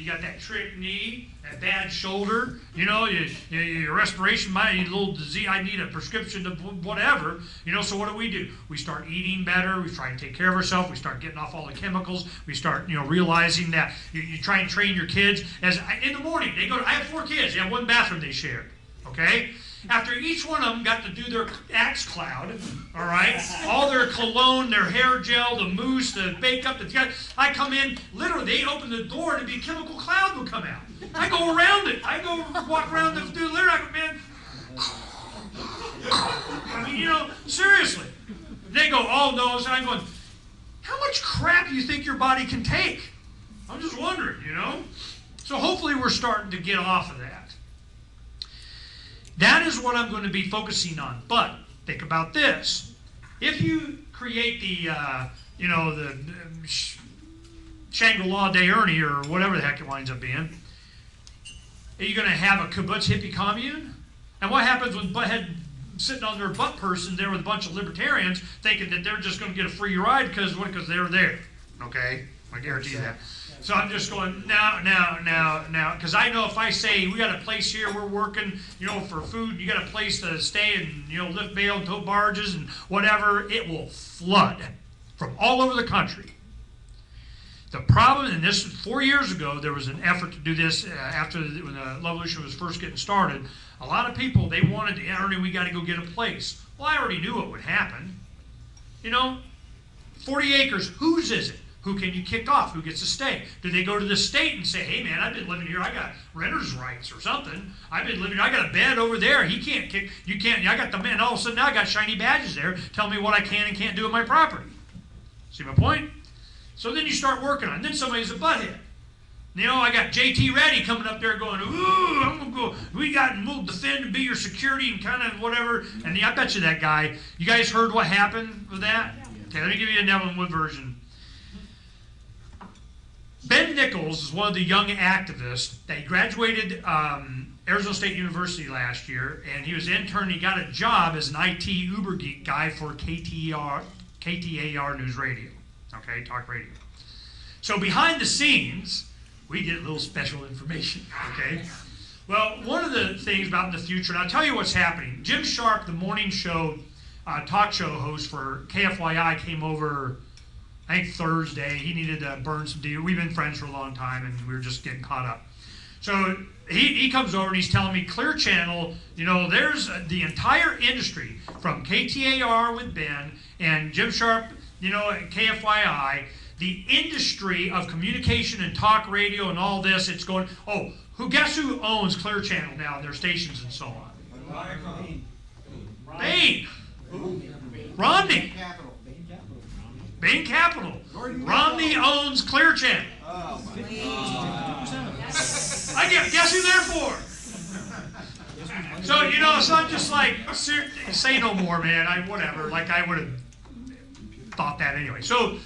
A: got that trick knee, that bad shoulder, your respiration, my little disease, I need a prescription to whatever, so what do? We start eating better, we try and take care of ourselves, we start getting off all the chemicals, we start, realizing that you try and train your kids. In the morning, I have 4 kids, they have 1 bathroom they share, okay? After each one of them got to do their Axe Cloud, all right, all their cologne, their hair gel, the mousse, the makeup, I come in, literally, they open the door and a chemical cloud will come out. I go around it. I go walk around the dude, literally, man. I mean, seriously. They go, oh no, so I'm going, how much crap do you think your body can take? I'm just wondering, So hopefully we're starting to get off of that. That is what I'm going to be focusing on. But think about this. If you create the Shangri-La Day Ernie or whatever the heck it winds up being, are you going to have a kibbutz hippie commune? And what happens when butthead sitting on their butt person there with a bunch of libertarians thinking that they're just going to get a free ride because they're there? Okay? I guarantee that. So I'm just going, now, because I know if I say, we got a place here, we're working, for food, you got a place to stay and, lift bale and tow barges and whatever, it will flood from all over the country. The problem, and this 4 years ago, there was an effort to do this when the Revolution was first getting started. A lot of people, they wanted to, Ernie, we got to go get a place. Well, I already knew what would happen. 40 acres, whose is it? Who can you kick off? Who gets to stay? Do they go to the state and say, hey man, I've been living here, I got renter's rights or something. I've been living here, I got a bed over there, he can't kick, you can't, I got the man, all of a sudden now I got shiny badges there, tell me what I can and can't do with my property. See my point? So then you start working on it, and then somebody's a butthead. I got JT Reddy coming up there going, ooh, I'm going to go, we'll defend and be your security and kind of whatever. And I bet you that guy, you guys heard what happened with that? Okay, let me give you a Neville Wood version. Ben Nichols is one of the young activists. He graduated Arizona State University last year, and he was an intern. He got a job as an IT Uber geek guy for KTAR News Radio, okay, talk radio. So behind the scenes, we get a little special information, okay? Well, one of the things about the future, and I'll tell you what's happening. Jim Sharp, the morning show, talk show host for KFYI, came over, I think Thursday. He needed to burn some deal. We've been friends for a long time, and we were just getting caught up. So he comes over and he's telling me, Clear Channel, there's the entire industry from KTAR with Ben and Jim Sharp, at KFYI, the industry of communication and talk radio and all this, it's going, guess who owns Clear Channel now and their stations and so on? Bain. Romney. Bain Capital. Romney owns Clear Channel. I guess who they're for? So, so I'm just like, say no more, man. Whatever. Like I would have thought that anyway. So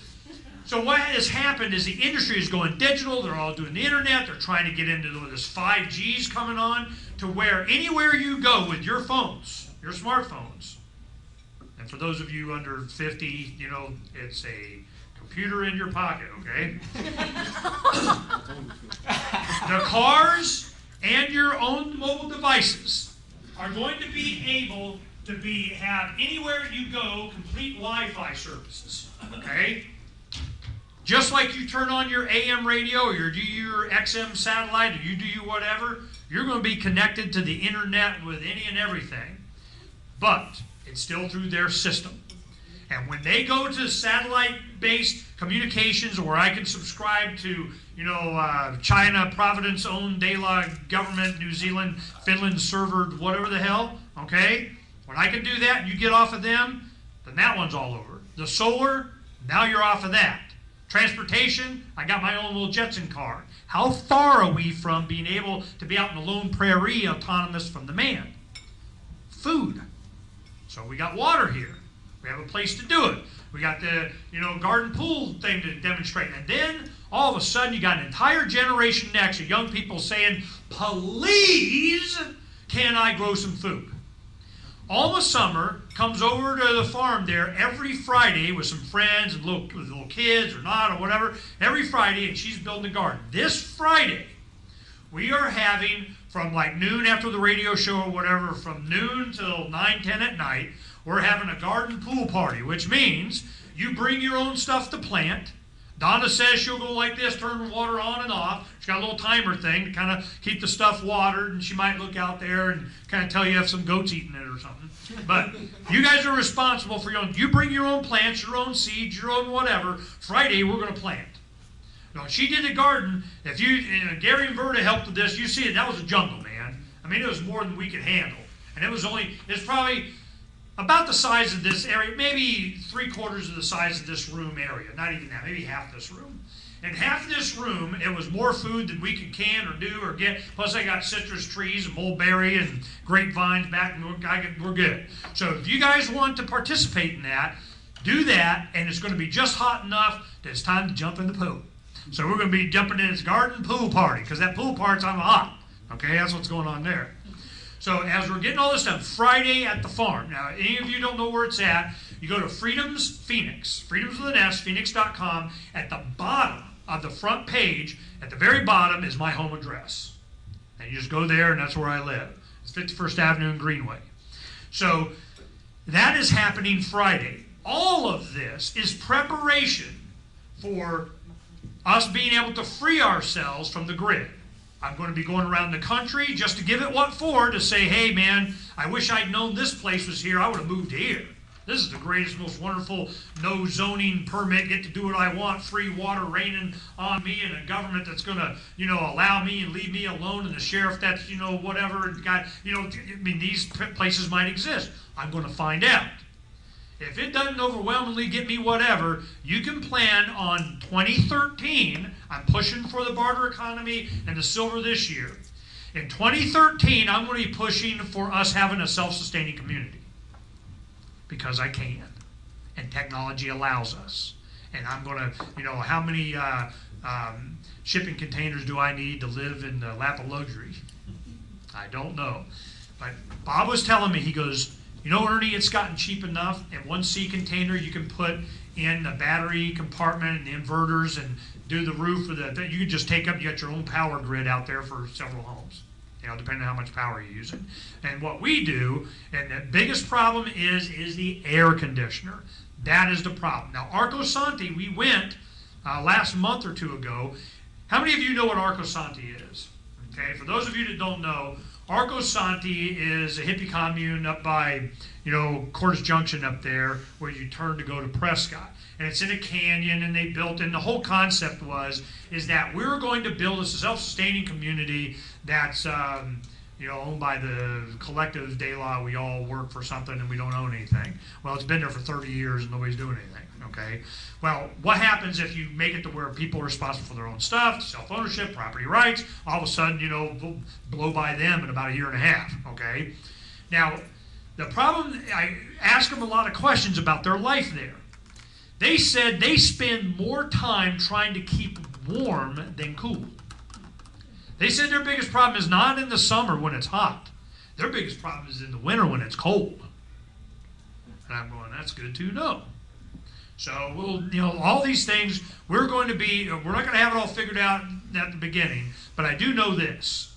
A: what has happened is the industry is going digital. They're all doing the internet. They're trying to get into this 5G's coming on to where anywhere you go with your phones, your smartphones, and for those of you under 50, it's a computer in your pocket, okay? The cars and your own mobile devices are going to be able to have anywhere you go complete Wi-Fi services, okay? Just like you turn on your AM radio or you do your XM satellite or you do your whatever, you're going to be connected to the internet with any and everything, but it's still through their system. And when they go to satellite-based communications where I can subscribe to, China, Providence-owned Dayla government, New Zealand, Finland servered, whatever the hell, okay? When I can do that and you get off of them, then that one's all over. The solar, now you're off of that. Transportation, I got my own little Jetson car. How far are we from being able to be out in the lone prairie autonomous from the man? Food. So we got water here. We have a place to do it. We got the, garden pool thing to demonstrate. And then, all of a sudden, you got an entire generation next of young people saying, please, can I grow some food? Alma Summer comes over to the farm there every Friday with some friends and little kids or not or whatever, every Friday, and she's building a garden. This Friday, we are having from like noon after the radio show or whatever, from noon till 9, 10 at night, we're having a garden pool party, which means you bring your own stuff to plant. Donna says she'll go like this, turn the water on and off. She's got a little timer thing to kind of keep the stuff watered, and she might look out there and kind of tell you if some goat's eating it or something. But you guys are responsible for your own. You bring your own plants, your own seeds, your own whatever. Friday, we're going to plant. Now, she did a garden. If Gary and Verda helped with this, you see it, that was a jungle, man. I mean, it was more than we could handle. And it's probably about the size of this area, maybe 3/4 of the size of this room area. Not even that, maybe half this room. And half this room, it was more food than we could can or do or get. Plus, I got citrus trees and mulberry and grapevines back, and we're good. So if you guys want to participate in that, do that, and it's going to be just hot enough that it's time to jump in the pool. So we're going to be jumping in this garden pool party, because that pool part's on hot. Okay, that's what's going on there. So as we're getting all this done, Friday at the farm. Now, any of you don't know where it's at, you go to Freedom's Phoenix, Freedom's with an S, Phoenix.com. At the bottom of the front page, at the very bottom, is my home address. And you just go there, and that's where I live. It's 51st Avenue and Greenway. So that is happening Friday. All of this is preparation for us being able to free ourselves from the grid. I'm going to be going around the country just to give it what for, to say, hey, man, I wish I'd known this place was here. I would have moved here. This is the greatest, most wonderful, no zoning permit, get to do what I want, free water raining on me, and a government that's going to, allow me and leave me alone, and the sheriff that's, whatever. I mean, these places might exist. I'm going to find out. If it doesn't overwhelmingly get me whatever, you can plan on 2013. I'm pushing for the barter economy and the silver this year. In 2013, I'm going to be pushing for us having a self-sustaining community. Because I can. And technology allows us. And I'm going to, how many shipping containers do I need to live in the lap of luxury? I don't know. But Bob was telling me, he goes, Ernie, it's gotten cheap enough. In one sea container, you can put in the battery compartment and the inverters and do the roof. You can just take up, you got your own power grid out there for several homes, depending on how much power you're using. And what we do, and the biggest problem is the air conditioner. That is the problem. Now, Arco Santi, we went last month or two ago. How many of you know what Arco Santi is? Okay, for those of you that don't know, Arco Santi is a hippie commune up by, Cordes Junction up there, where you turn to go to Prescott. And it's in a canyon, and they built, and the whole concept is that we're going to build a self-sustaining community that's, owned by the collective de la, we all work for something and we don't own anything. Well, it's been there for 30 years and nobody's doing anything, okay? Well, what happens if you make it to where people are responsible for their own stuff, self-ownership, property rights, all of a sudden, blow by them in about a year and a half, okay? Now, the problem, I asked them a lot of questions about their life there. They said they spend more time trying to keep warm than cool. They said their biggest problem is not in the summer when it's hot. Their biggest problem is in the winter when it's cold. And I'm going, that's good to know. So we'll, all these things, we're not going to have it all figured out at the beginning, but I do know this.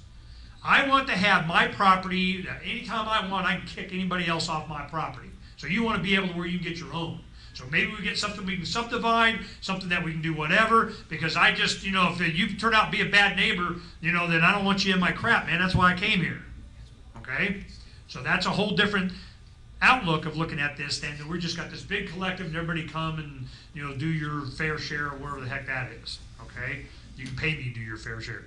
A: I want to have my property, anytime I want, I can kick anybody else off my property. So you want to be able to where you get your own. So maybe we get something we can subdivide, something that we can do whatever, because I just, if you turn out to be a bad neighbor, then I don't want you in my crap, man. That's why I came here. Okay? So that's a whole different outlook of looking at this than we're just got this big collective and everybody come and, do your fair share or whatever the heck that is. Okay? You can pay me to do your fair share.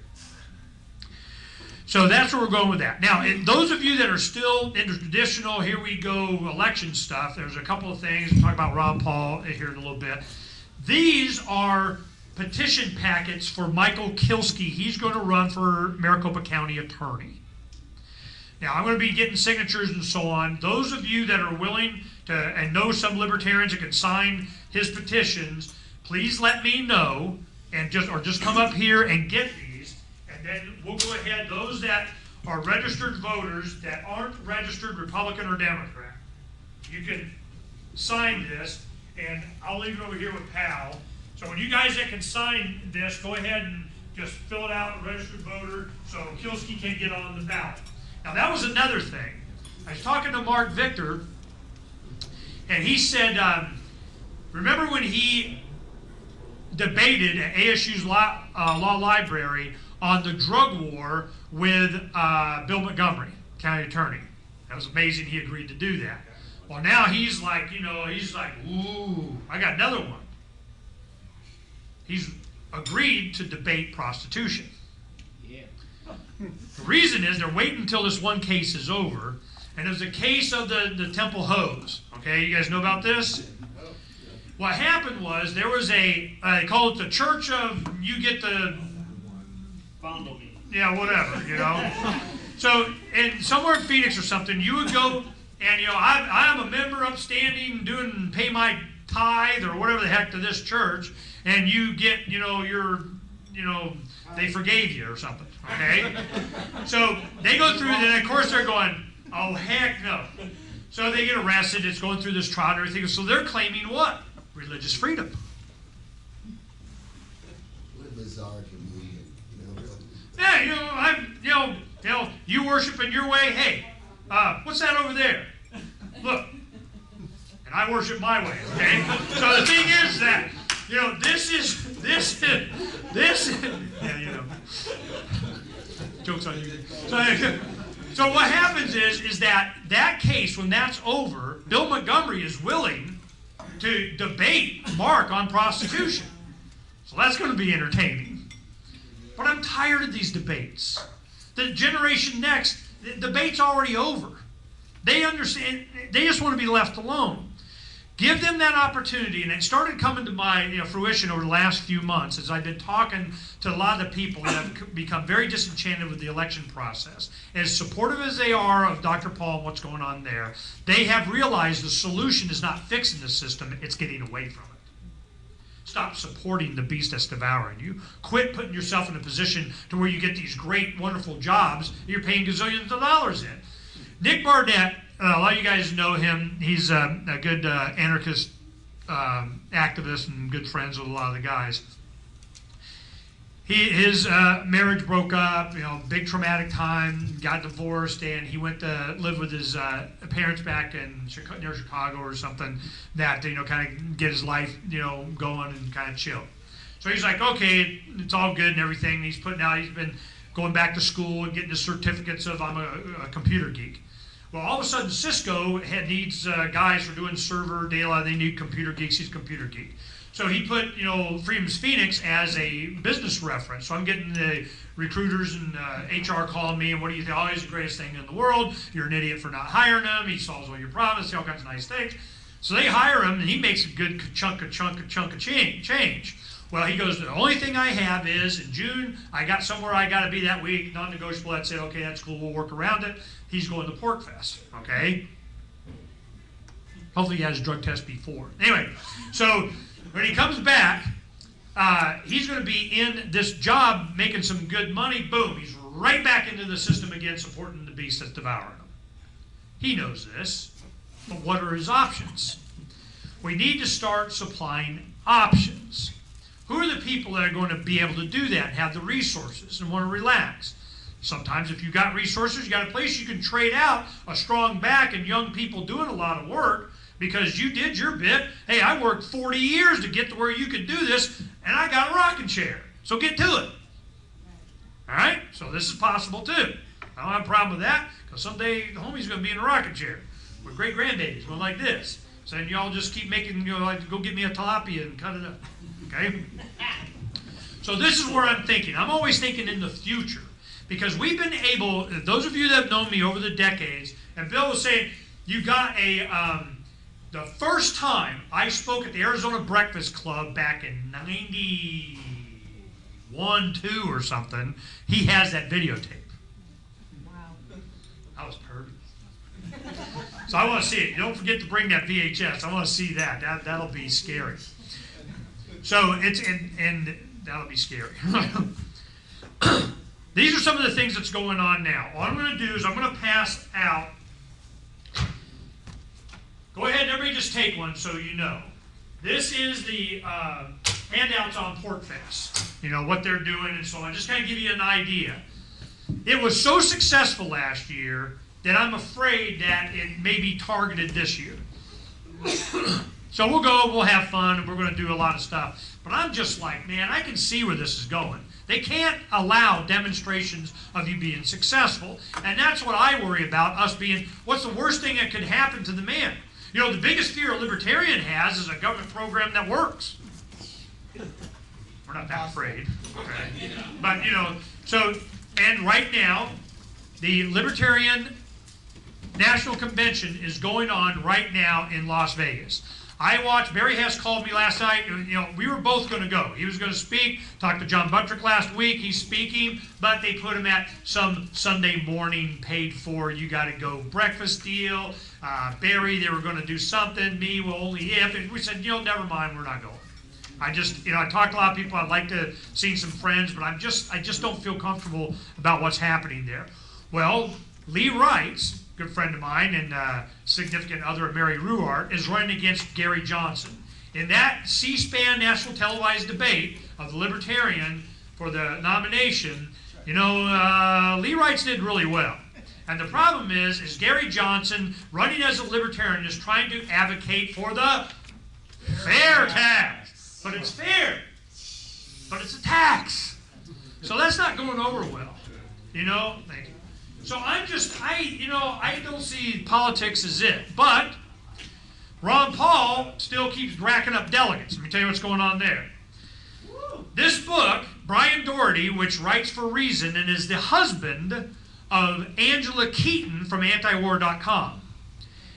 A: So that's where we're going with that. Now, those of you that are still in the traditional, here we go, election stuff, there's a couple of things. We'll talk about Ron Paul here in a little bit. These are petition packets for Michael Kilsky. He's going to run for Maricopa County Attorney. Now, I'm going to be getting signatures and so on. Those of you that are willing to, and know some libertarians that can sign his petitions, please let me know, and just come up here and get these, and then we'll go ahead. Those that are registered voters that aren't registered Republican or Democrat, you can sign this, and I'll leave it over here with Pal. So when you guys that can sign this, go ahead and just fill it out, registered voter, so Kielski can get on the ballot. Now that was another thing. I was talking to Mark Victor, and he said, remember when he debated at ASU's law library on the drug war with Bill Montgomery, county attorney? That was amazing he agreed to do that. Well, now he's like, ooh, I got another one. He's agreed to debate prostitution.
B: Yeah.
A: The reason is they're waiting until this one case is over, and it was a case of the Temple hose. Okay, you guys know about this? What happened was there was they call it the Church of, you get the,
B: Fondle me.
A: yeah, whatever, you know. So, and somewhere in Phoenix or something, you would go, and I'm a member upstanding, pay my tithe or whatever the heck to this church, and you get, they forgave you or something, okay? So they go through, and of course they're going, oh heck no. So they get arrested, it's going through this trial and everything, so they're claiming what? Religious freedom.
E: What a bizarre comedian, really.
A: Yeah, you worship in your way, hey, what's that over there? Look, and I worship my way, okay? So the thing is that, this is, yeah, joke's on you. So what happens is that case, when that's over, Bill Montgomery is willing to debate Mark on prostitution. So that's going to be entertaining. But I'm tired of these debates. The generation next, the debate's already over. They understand, they just want to be left alone. Give them that opportunity, and it started coming to my fruition over the last few months as I've been talking to a lot of the people that have become very disenchanted with the election process. As supportive as they are of Dr. Paul and what's going on there, they have realized the solution is not fixing the system, it's getting away from it. Stop supporting the beast that's devouring you. Quit putting yourself in a position to where you get these great, wonderful jobs you're paying gazillions of dollars in. Nick Barnett, a lot of you guys know him. He's a good anarchist activist and good friends with a lot of the guys. His marriage broke up, big traumatic time, got divorced, and he went to live with his parents back in near Chicago or something that, kind of get his life, going and kind of chill. So he's like, okay, it's all good and everything. He's been going back to school and getting his certificates of I'm a computer geek. Well, all of a sudden, Cisco needs guys for doing server data. They need computer geeks. He's a computer geek. So he put, Freedom's Phoenix as a business reference. So I'm getting the recruiters and HR calling me, and what do you think? Oh, he's the greatest thing in the world. You're an idiot for not hiring him. He solves all your problems, all kinds of nice things. So they hire him, and he makes a good chunk of change. Well, he goes, the only thing I have is in June, I got somewhere I got to be that week, non-negotiable. I'd say, okay, that's cool, we'll work around it. He's going to Pork Fest, okay? Hopefully he has a drug test before. Anyway, so when he comes back, he's going to be in this job making some good money. Boom, he's right back into the system again, supporting the beast that's devouring him. He knows this, but what are his options? We need to start supplying options. Who are the people that are going to be able to do that and have the resources and want to relax? Sometimes if you've got resources, you got a place you can trade out a strong back and young people doing a lot of work because you did your bit. Hey, I worked 40 years to get to where you could do this, and I got a rocking chair. So get to it. All right? So this is possible too. I don't have a problem with that because someday the homie's going to be in a rocking chair with great-grandbabies going like this. So then y'all just keep making, like, go get me a tilapia and cut it up. Okay? So this is where I'm thinking. I'm always thinking in the future. Because we've been able, those of you that have known me over the decades, and Bill was saying, you got the first time I spoke at the Arizona Breakfast Club back in 91, 2 or something, he has that videotape.
F: Wow.
A: I was So I want to see it. Don't forget to bring that VHS. I want to see that. That'll be scary. So and that'll be scary. These are some of the things that's going on now. All I'm going to do is I'm going to pass out. Go ahead and everybody just take one so you know. This is the handouts on PorkFest. You know, what they're doing and so on. Just kind of give you an idea. It was so successful last year that I'm afraid that it may be targeted this year. So we'll go, we'll have fun, and we're going to do a lot of stuff. But I'm just like, man, I can see where this is going. They can't allow demonstrations of you being successful. And that's what I worry about, us being, what's the worst thing that could happen to the man? You know, the biggest fear a libertarian has is a government program that works. We're not that afraid. Okay. But, you know, so, and right now, the Libertarian National Convention is going on right now in Las Vegas. I watched, Barry Hess called me last night, you know, we were both going to go. He was going to speak, talked to John Buttrick last week, he's speaking, but they put him at some Sunday morning paid for, you got to go breakfast deal. Barry, they were going to do something, me, well, only if, and we said, you know, never mind, we're not going. I just, you know, I talked to a lot of people, I'd like to see some friends, but I just don't feel comfortable about what's happening there. Well, Lee Wrights, good friend of mine and significant other of Mary Ruart, is running against Gary Johnson. In that C-SPAN national televised debate of the Libertarian for the nomination, you know, Lee Wrights did really well. And the problem is Gary Johnson, running as a Libertarian, is trying to advocate for the fair tax. But it's fair. But it's a tax. So that's not going over well. You know? Thank you. So I don't see politics as it. But Ron Paul still keeps racking up delegates. Let me tell you what's going on there. This book, Brian Doherty, which writes for Reason and is the husband of Angela Keaton from antiwar.com.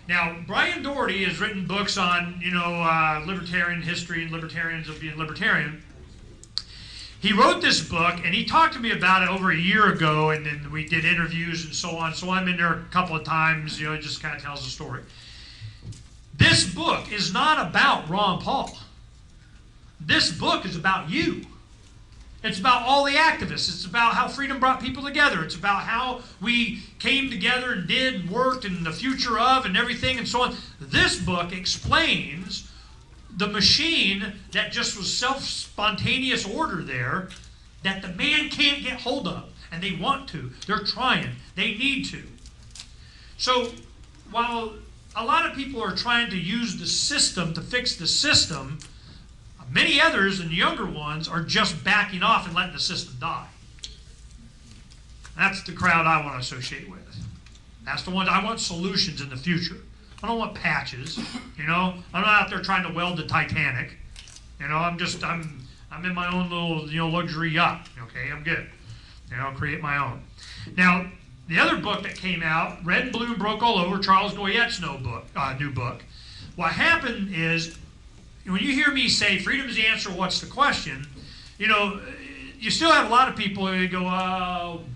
A: Now, Brian Doherty has written books on, you know, libertarian history and libertarians of being libertarian. He wrote this book, and he talked to me about it over a year ago, and then we did interviews and so on. So I'm in there a couple of times, you know, it just kind of tells the story. This book is not about Ron Paul. This book is about you. It's about all the activists. It's about how freedom brought people together. It's about how we came together and did and worked and the future of and everything and so on. This book explains the machine that just was self-spontaneous order there that the man can't get hold of. And they want to. They're trying. They need to. So while a lot of people are trying to use the system to fix the system, many others and younger ones are just backing off and letting the system die. That's the crowd I want to associate with. That's the ones I want solutions in the future. I don't want patches, you know. I'm not out there trying to weld the Titanic. You know, I'm in my own little, you know, luxury yacht. Okay, I'm good. You know, create my own. Now, the other book that came out, Red and Blue and Broke All Over, Charles Goyette's new book. What happened is, when you hear me say freedom is the answer, what's the question? You know, you still have a lot of people who go,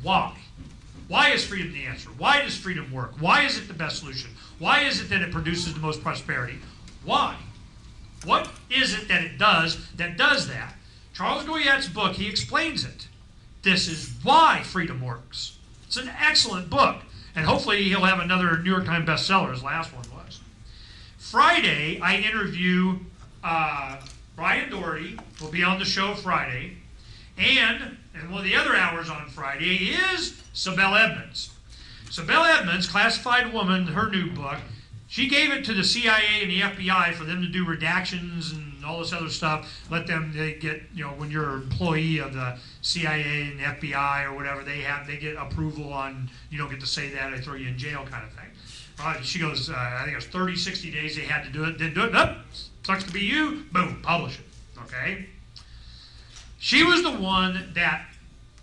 A: why? Why is freedom the answer? Why does freedom work? Why is it the best solution? Why is it that it produces the most prosperity? Why? What is it that it does that? Charles Goyette's book, he explains it. This is why freedom works. It's an excellent book. And hopefully he'll have another New York Times bestseller, his last one was. Friday, I interview Brian Doherty, will be on the show Friday. And one of the other hours on Friday is Sibel Edmonds. Sibel Edmonds, classified woman, her new book, she gave it to the CIA and the FBI for them to do redactions and all this other stuff. They get, you know, when you're an employee of the CIA and the FBI or whatever, they get approval on, you don't get to say that, they throw you in jail kind of thing. She goes, I think it was 30, 60 days they had to do it, didn't do it, nope, sucks to be you, boom, publish it, okay? She was the one that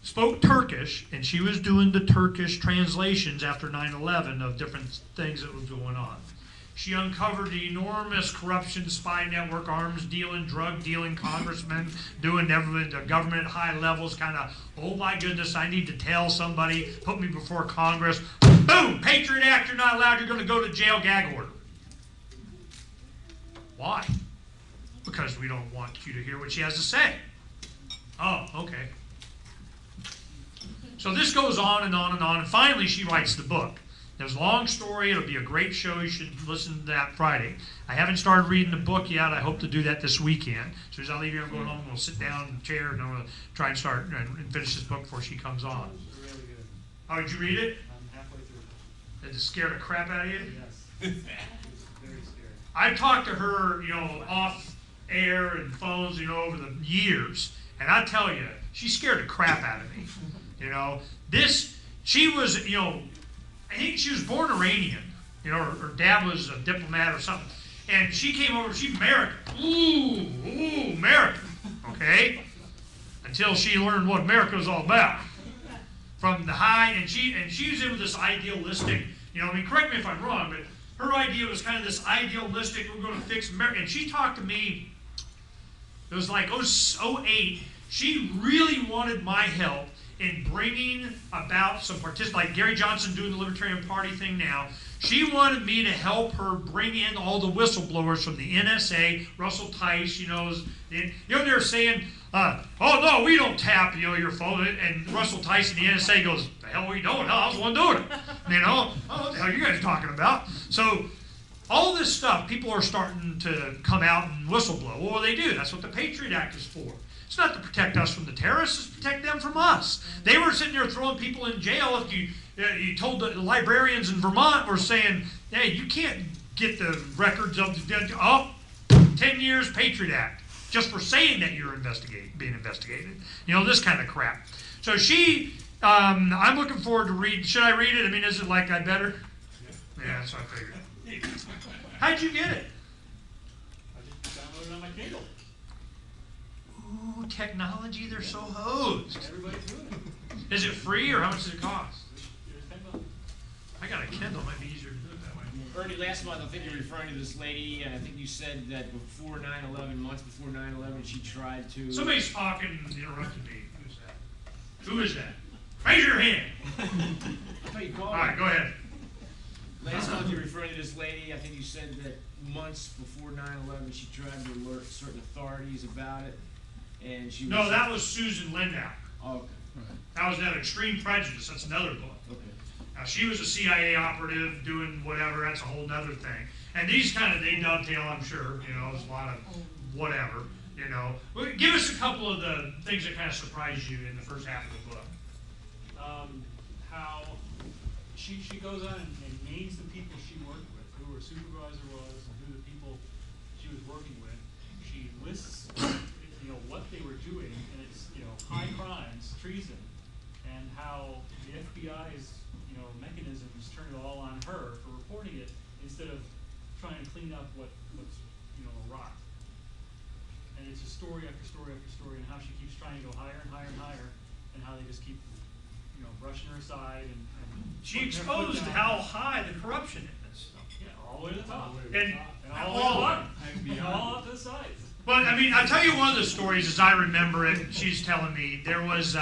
A: spoke Turkish, and she was doing the Turkish translations after 9/11 of different things that was going on. She uncovered the enormous corruption, spy network, arms dealing, drug dealing, congressmen doing everything, the government at high levels, kind of, oh my goodness, I need to tell somebody, put me before Congress. Boom, Patriot Act, you're not allowed, you're going to go to jail, gag order. Why? Because we don't want you to hear what she has to say. Oh, okay. So this goes on and on and on, and finally she writes the book. It was a long story. It'll be a great show. You should listen to that Friday. I haven't started reading the book yet. I hope to do that this weekend. As soon as I leave here, I'm going home. We'll sit down in the chair, and I'm going to try and start and finish this book before she comes on.
B: It's really good.
A: Oh, did you read it?
B: I'm halfway through.
A: Did it scare the crap out of you?
B: Yes. It's very scary.
A: I talked to her, off air and phones, over the years, and I tell you, she scared the crap out of me. She was, I think she was born Iranian, her dad was a diplomat or something, and she came over, she's American. Ooh, American, okay? Until she learned what America was all about. From the high, and she was in with this idealistic, correct me if I'm wrong, but her idea was kind of this idealistic, we're going to fix America. And she talked to me, it was like 08. She really wanted my help in bringing about some participants, like Gary Johnson doing the Libertarian Party thing now. She wanted me to help her bring in all the whistleblowers from the NSA, Russell Tice, they're saying, oh no, we don't tap, your phone. And Russell Tice and the NSA goes, the hell are we doing? Hell, I was the one doing it. Oh, what the hell are you guys talking about? So all this stuff, people are starting to come out and whistleblow. Well, they do. That's what the Patriot Act is for. It's not to protect us from the terrorists, it's to protect them from us. They were sitting there throwing people in jail. If you told the librarians in Vermont were saying, hey, you can't get the records of the 10 years Patriot Act, just for saying that you're being investigated. This kind of crap. So I'm looking forward to read. Should I read it? Is it like I better? Yeah, that's what I figured. How'd you get it?
B: I just downloaded it on my Kindle.
A: Ooh, technology, they're so hosed.
B: Everybody's doing it.
A: Is it free or how much does it cost?
B: There's $10.
A: I got a Kindle, might be easier to do it that way.
F: Ernie, last month I think you were referring to this lady, and I think you said that before 9/11, months before 9/11, she tried to.
A: Somebody's talking and interrupted me. Who's that? Who is that? Raise your hand.
F: I thought you called
A: All right,
F: her.
A: go ahead.
F: Last month you were referring to this lady. I think you said that months before 9/11, she tried to alert certain authorities about it, and she.
A: No, that was Susan Lindau.
F: Oh, okay.
A: That was that Extreme Prejudice. That's another book.
F: Okay.
A: Now, she was a CIA operative doing whatever. That's a whole other thing. And these they dovetail, I'm sure. There's a lot of whatever. Well, give us a couple of the things that kind of surprised you in the first half of the book.
G: How she goes on and names the people she worked with, who her supervisor was, and who the people she was working with. She lists, what they were doing, and it's, high crimes, treason, and how the FBI's, mechanisms turn it all on her for reporting it instead of trying to clean up what's, rot. And it's just story after story after story, and how she keeps trying to go higher and higher and higher, and how they just keep, brushing her aside and
A: She
G: putting their foot
A: exposed
G: down.
A: how high the corruption is.
G: Yeah, all the way to the top.
A: And
G: all the way to the bottom. And all up to the sides.
A: Well, I'll tell you one of the stories as I remember it. She's telling me there was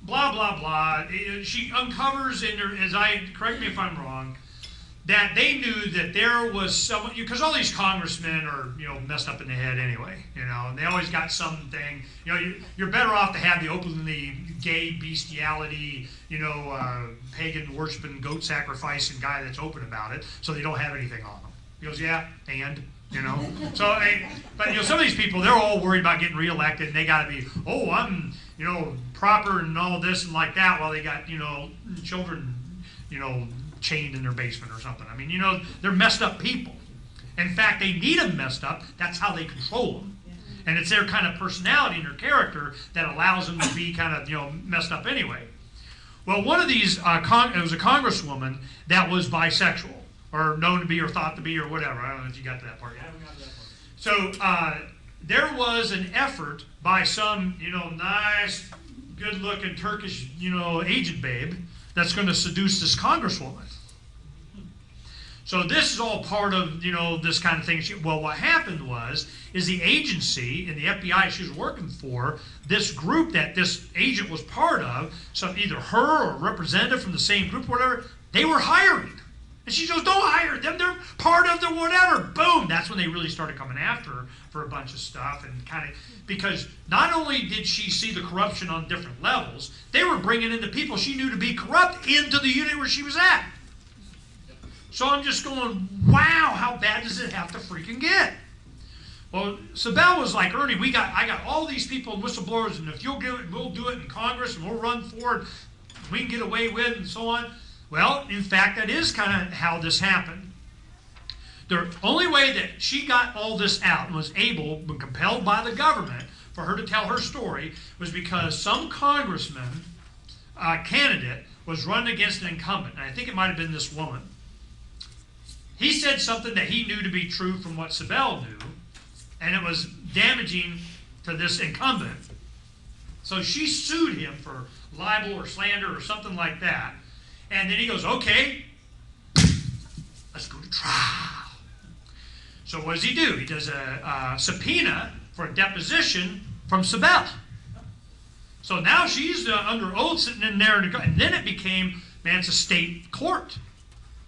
A: blah, blah, blah. She uncovers, correct me if I'm wrong, that they knew that there was someone, because all these congressmen are, messed up in the head anyway, and they always got something, you're better off to have the openly gay bestiality, pagan worshiping, goat sacrificing guy that's open about it, so they don't have anything on them. He goes, yeah, and, So, but, some of these people, they're all worried about getting reelected, and they got to be, I'm, proper and all this and like that, while they got, children, chained in their basement or something. They're messed up people. In fact, they need them messed up. That's how they control them. And it's their kind of personality and their character that allows them to be kind of, messed up anyway. Well, one of these, it was a congresswoman that was bisexual, or known to be, or thought to be, or whatever. I don't know if you got to that part yet.
G: I haven't got to that part.
A: So there was an effort by some, nice, good-looking Turkish, agent babe that's going to seduce this congresswoman. So this is all part of, this kind of thing. Well, what happened is the agency in the FBI she was working for, this group that this agent was part of, so either her or a representative from the same group, whatever, they were hiring. And she goes, don't hire them, they're part of the whatever. Boom, that's when they really started coming after her for a bunch of stuff, and kind of, because not only did she see the corruption on different levels, they were bringing in the people she knew to be corrupt into the unit where she was at. So I'm just going, wow, how bad does it have to freaking get? Well, Sibel was like, Ernie, I got all these people and whistleblowers, and if you'll do it, we'll do it in Congress, and we'll run for it, we can get away with it, and so on. Well, in fact, that is kind of how this happened. The only way that she got all this out and was able, but compelled by the government, for her to tell her story was because some congressman candidate was running against an incumbent, and I think it might have been this woman. He said something that he knew to be true from what Sibel knew, and it was damaging to this incumbent. So she sued him for libel or slander or something like that. And then he goes, okay, let's go to trial. So what does he do? He does a subpoena for a deposition from Sibel. So now she's under oath sitting in there, and then it became, man, it's a state court.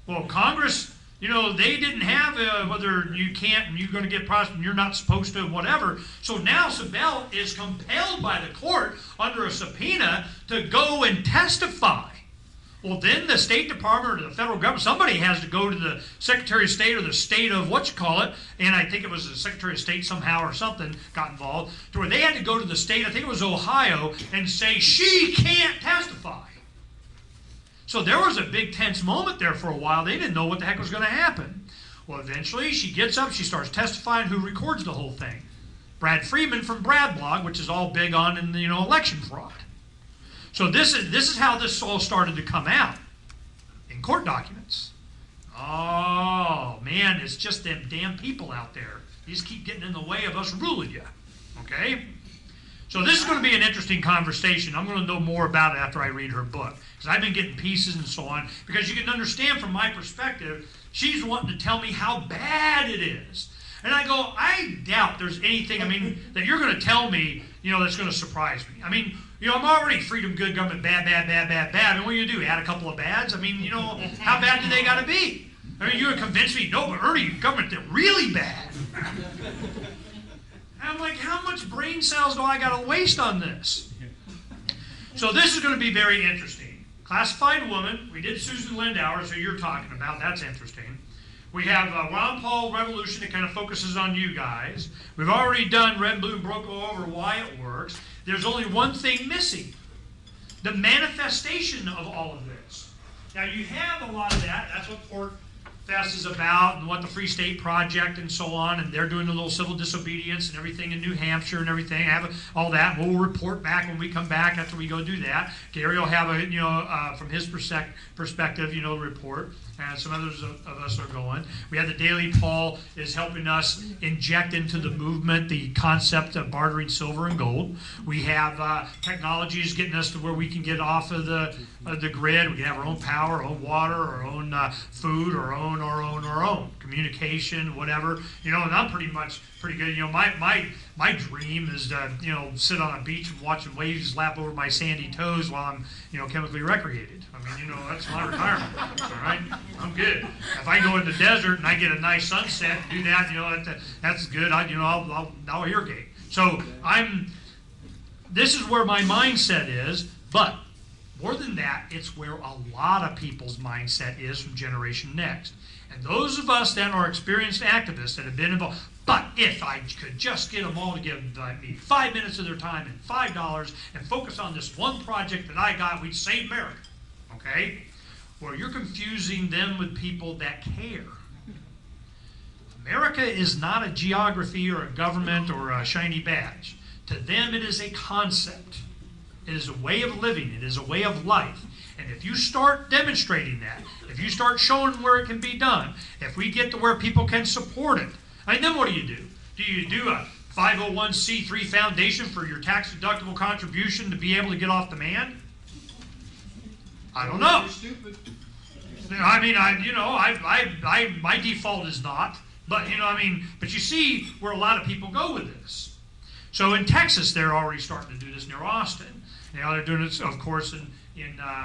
A: Well, Congress, they didn't have whether you can't and you're going to get prosecuted, you're not supposed to, whatever. So now Sibel is compelled by the court under a subpoena to go and testify. Well, then the State Department or the federal government, somebody has to go to the Secretary of State or the state of and I think it was the Secretary of State somehow or something got involved, to where they had to go to the state, I think it was Ohio, and say she can't testify. So there was a big tense moment there for a while. They didn't know what the heck was going to happen. Well, eventually she gets up, she starts testifying. Who records the whole thing? Brad Friedman from Bradblog, which is all big on election fraud. So this is how this all started to come out in court documents. Oh man, it's just them damn people out there. They just keep getting in the way of us ruling you. Okay? So this is going to be an interesting conversation. I'm going to know more about it after I read her book, because I've been getting pieces and so on. Because you can understand from my perspective, she's wanting to tell me how bad it is. And I go, I doubt there's anything, that you're going to tell me, that's going to surprise me. I'm already freedom, good, government, bad, bad, bad, bad, bad. And what do you do? Add a couple of bads? How bad do they got to be? You're going to convince me, no, but Ernie, government, they're really bad. I'm like, how much brain cells do I got to waste on this? So this is going to be very interesting. Classified woman. We did Susan Lindauer, so you're talking about. That's interesting. We have Ron Paul Revolution that kind of focuses on you guys. We've already done Red, Blue, and Broke over why it works. There's only one thing missing. The manifestation of all of this. Now you have a lot of that. That's what Port Fest is about, and what the Free State Project and so on, and they're doing a little civil disobedience and everything in New Hampshire and everything. I have all that. We'll report back when we come back after we go do that. Gary will have from his perspective, report. And some others of us are going. We have the Daily Paul is helping us inject into the movement the concept of bartering silver and gold. We have technologies getting us to where we can get off of the grid. We can have our own power, our own water, our own food, our own communication, whatever. And I'm pretty good. My dream is to sit on a beach and watching waves lap over my sandy toes while I'm chemically recreated. That's my retirement. All right, I'm good. If I go in the desert and I get a nice sunset, do that. That's good. I'll irrigate. So this is where my mindset is. But more than that, it's where a lot of people's mindset is from Generation Next. And those of us that are experienced activists that have been involved, but if I could just get them all to give me 5 minutes of their time and $5 and focus on this one project that I got, we'd save America. Okay? Well, you're confusing them with people that care. America is not a geography or a government or a shiny badge. To them, it is a concept. It is a way of living. It is a way of life. And if you start demonstrating that, if you start showing where it can be done, if we get to where people can support it, then what do? Do you do a 501c3 foundation for your tax-deductible contribution to be able to get off demand? I don't know.
C: You're stupid.
A: I mean, my default is not, but but you see where a lot of people go with this. So in Texas, they're already starting to do this near Austin. They're doing it, of course, in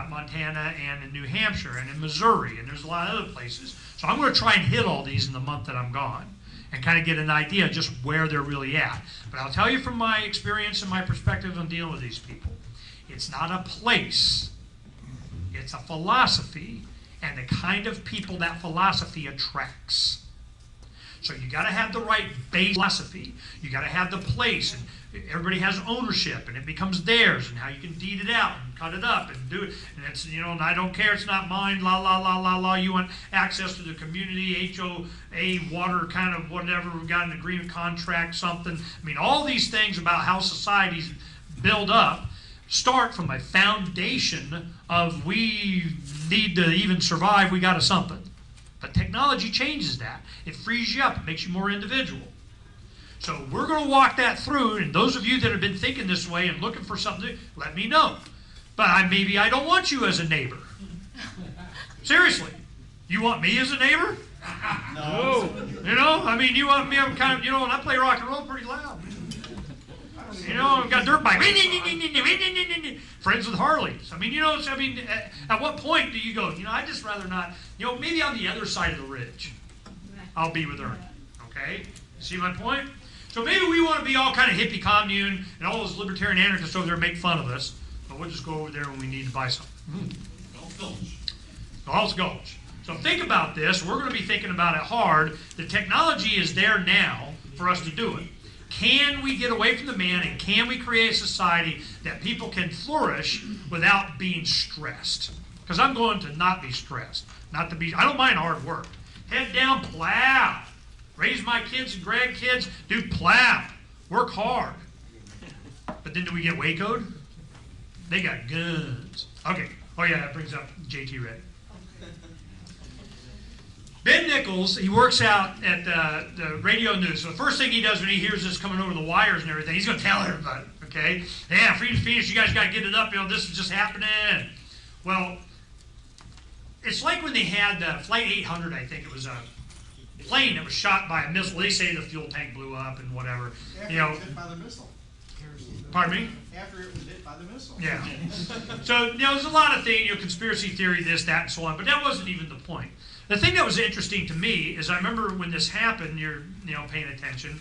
A: Montana and in New Hampshire and in Missouri, and there's a lot of other places. So I'm going to try and hit all these in the month that I'm gone and kind of get an idea just where they're really at. But I'll tell you from my experience and my perspective on dealing with these people, it's not a place, it's a philosophy and the kind of people that philosophy attracts. So you got to have the right base philosophy. You got to have the place, and everybody has ownership, and it becomes theirs, and how you can deed it out and cut it up and do it. And it's and I don't care. It's not mine. La la la la la. You want access to the community, HOA, water, kind of whatever. We've got an agreement, contract, something. I mean, all these things about how societies build up start from a foundation of we need to even survive. We got to something. But technology changes that. It frees you up. It makes you more individual. So we're going to walk that through, and those of you that have been thinking this way and looking for something, let me know. But maybe I don't want you as a neighbor. Seriously. You want me as a neighbor?
F: No.
A: You want me, I'm kind of, when I play rock and roll, pretty loud. I've got dirt bike. Friends with Harleys. At what point do you go, I'd just rather not, maybe on the other side of the ridge, I'll be with Ernest. Okay? See my point? So maybe we want to be all kind of hippie commune and all those libertarian anarchists over there make fun of us, but we'll just go over there when we need to buy something. Gulch Gulch. So think about this. We're going to be thinking about it hard. The technology is there now for us to do it. Can we get away from the man, and can we create a society that people can flourish without being stressed? Because I'm going to not be stressed. I don't mind hard work. Head down, plow. Raise my kids and grandkids, do plow. Work hard. But then do we get Waco'd? They got guns. Okay. Oh yeah, that brings up JT Reddy. Ben Nichols, he works out at the radio news. So the first thing he does when he hears this coming over the wires and everything, he's going to tell everybody, okay? Yeah, Freedom Phoenix, you guys got to get it up. This is just happening. Well, it's like when they had Flight 800, I think it was a plane that was shot by a missile. They say the fuel tank blew up and whatever.
D: After it was hit by the missile.
A: Pardon me?
D: After it was hit by the missile.
A: Yeah. So, there's a lot of things, conspiracy theory, this, that, and so on, but that wasn't even the point. The thing that was interesting to me is I remember when this happened, you're paying attention.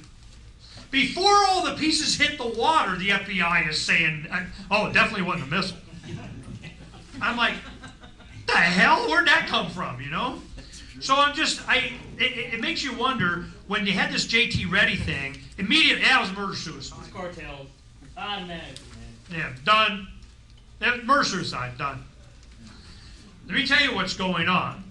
A: Before all the pieces hit the water, the FBI is saying, oh, it definitely wasn't a missile. I'm like, the hell? Where'd that come from, So it makes you wonder, when you had this JT Reddy thing, immediately, it was murder-suicide.
B: It's cartels. Automatic, man.
A: Yeah, done. Murder-suicide, done. Let me tell you what's going on.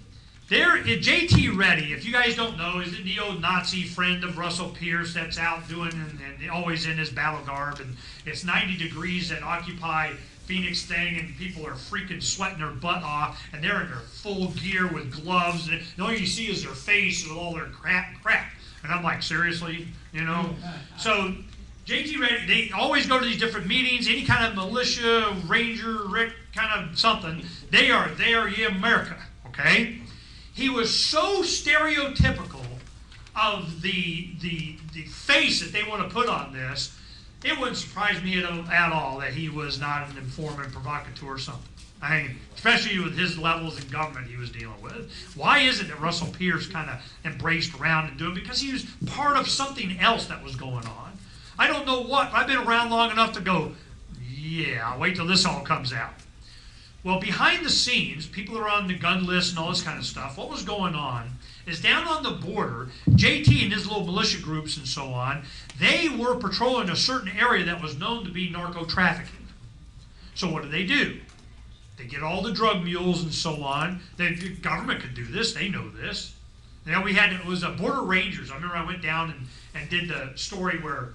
A: JT Reddy, if you guys don't know, is the neo-Nazi friend of Russell Pierce that's out doing and always in his battle garb. And it's 90 degrees at Occupy Phoenix thing, and people are freaking sweating their butt off, and they're in their full gear with gloves, and the only you see is their face with all their crap. And I'm like, seriously? So JT Reddy, they always go to these different meetings, any kind of militia, ranger, kind of something. They are America, okay? He was so stereotypical of the face that they want to put on this, it wouldn't surprise me at all that he was not an informant, provocateur, or something. Especially with his levels in government he was dealing with. Why is it that Russell Pierce kind of embraced around and doing it? Because he was part of something else that was going on. I don't know what, but I've been around long enough to go, yeah, wait till this all comes out. Well, behind the scenes, people are on the gun list and all this kind of stuff. What was going on is down on the border, JT and his little militia groups and so on, they were patrolling a certain area that was known to be narco-trafficking. So what do? They get all the drug mules and so on. The government could do this. They know this. It was a border rangers. I remember I went down and did the story where,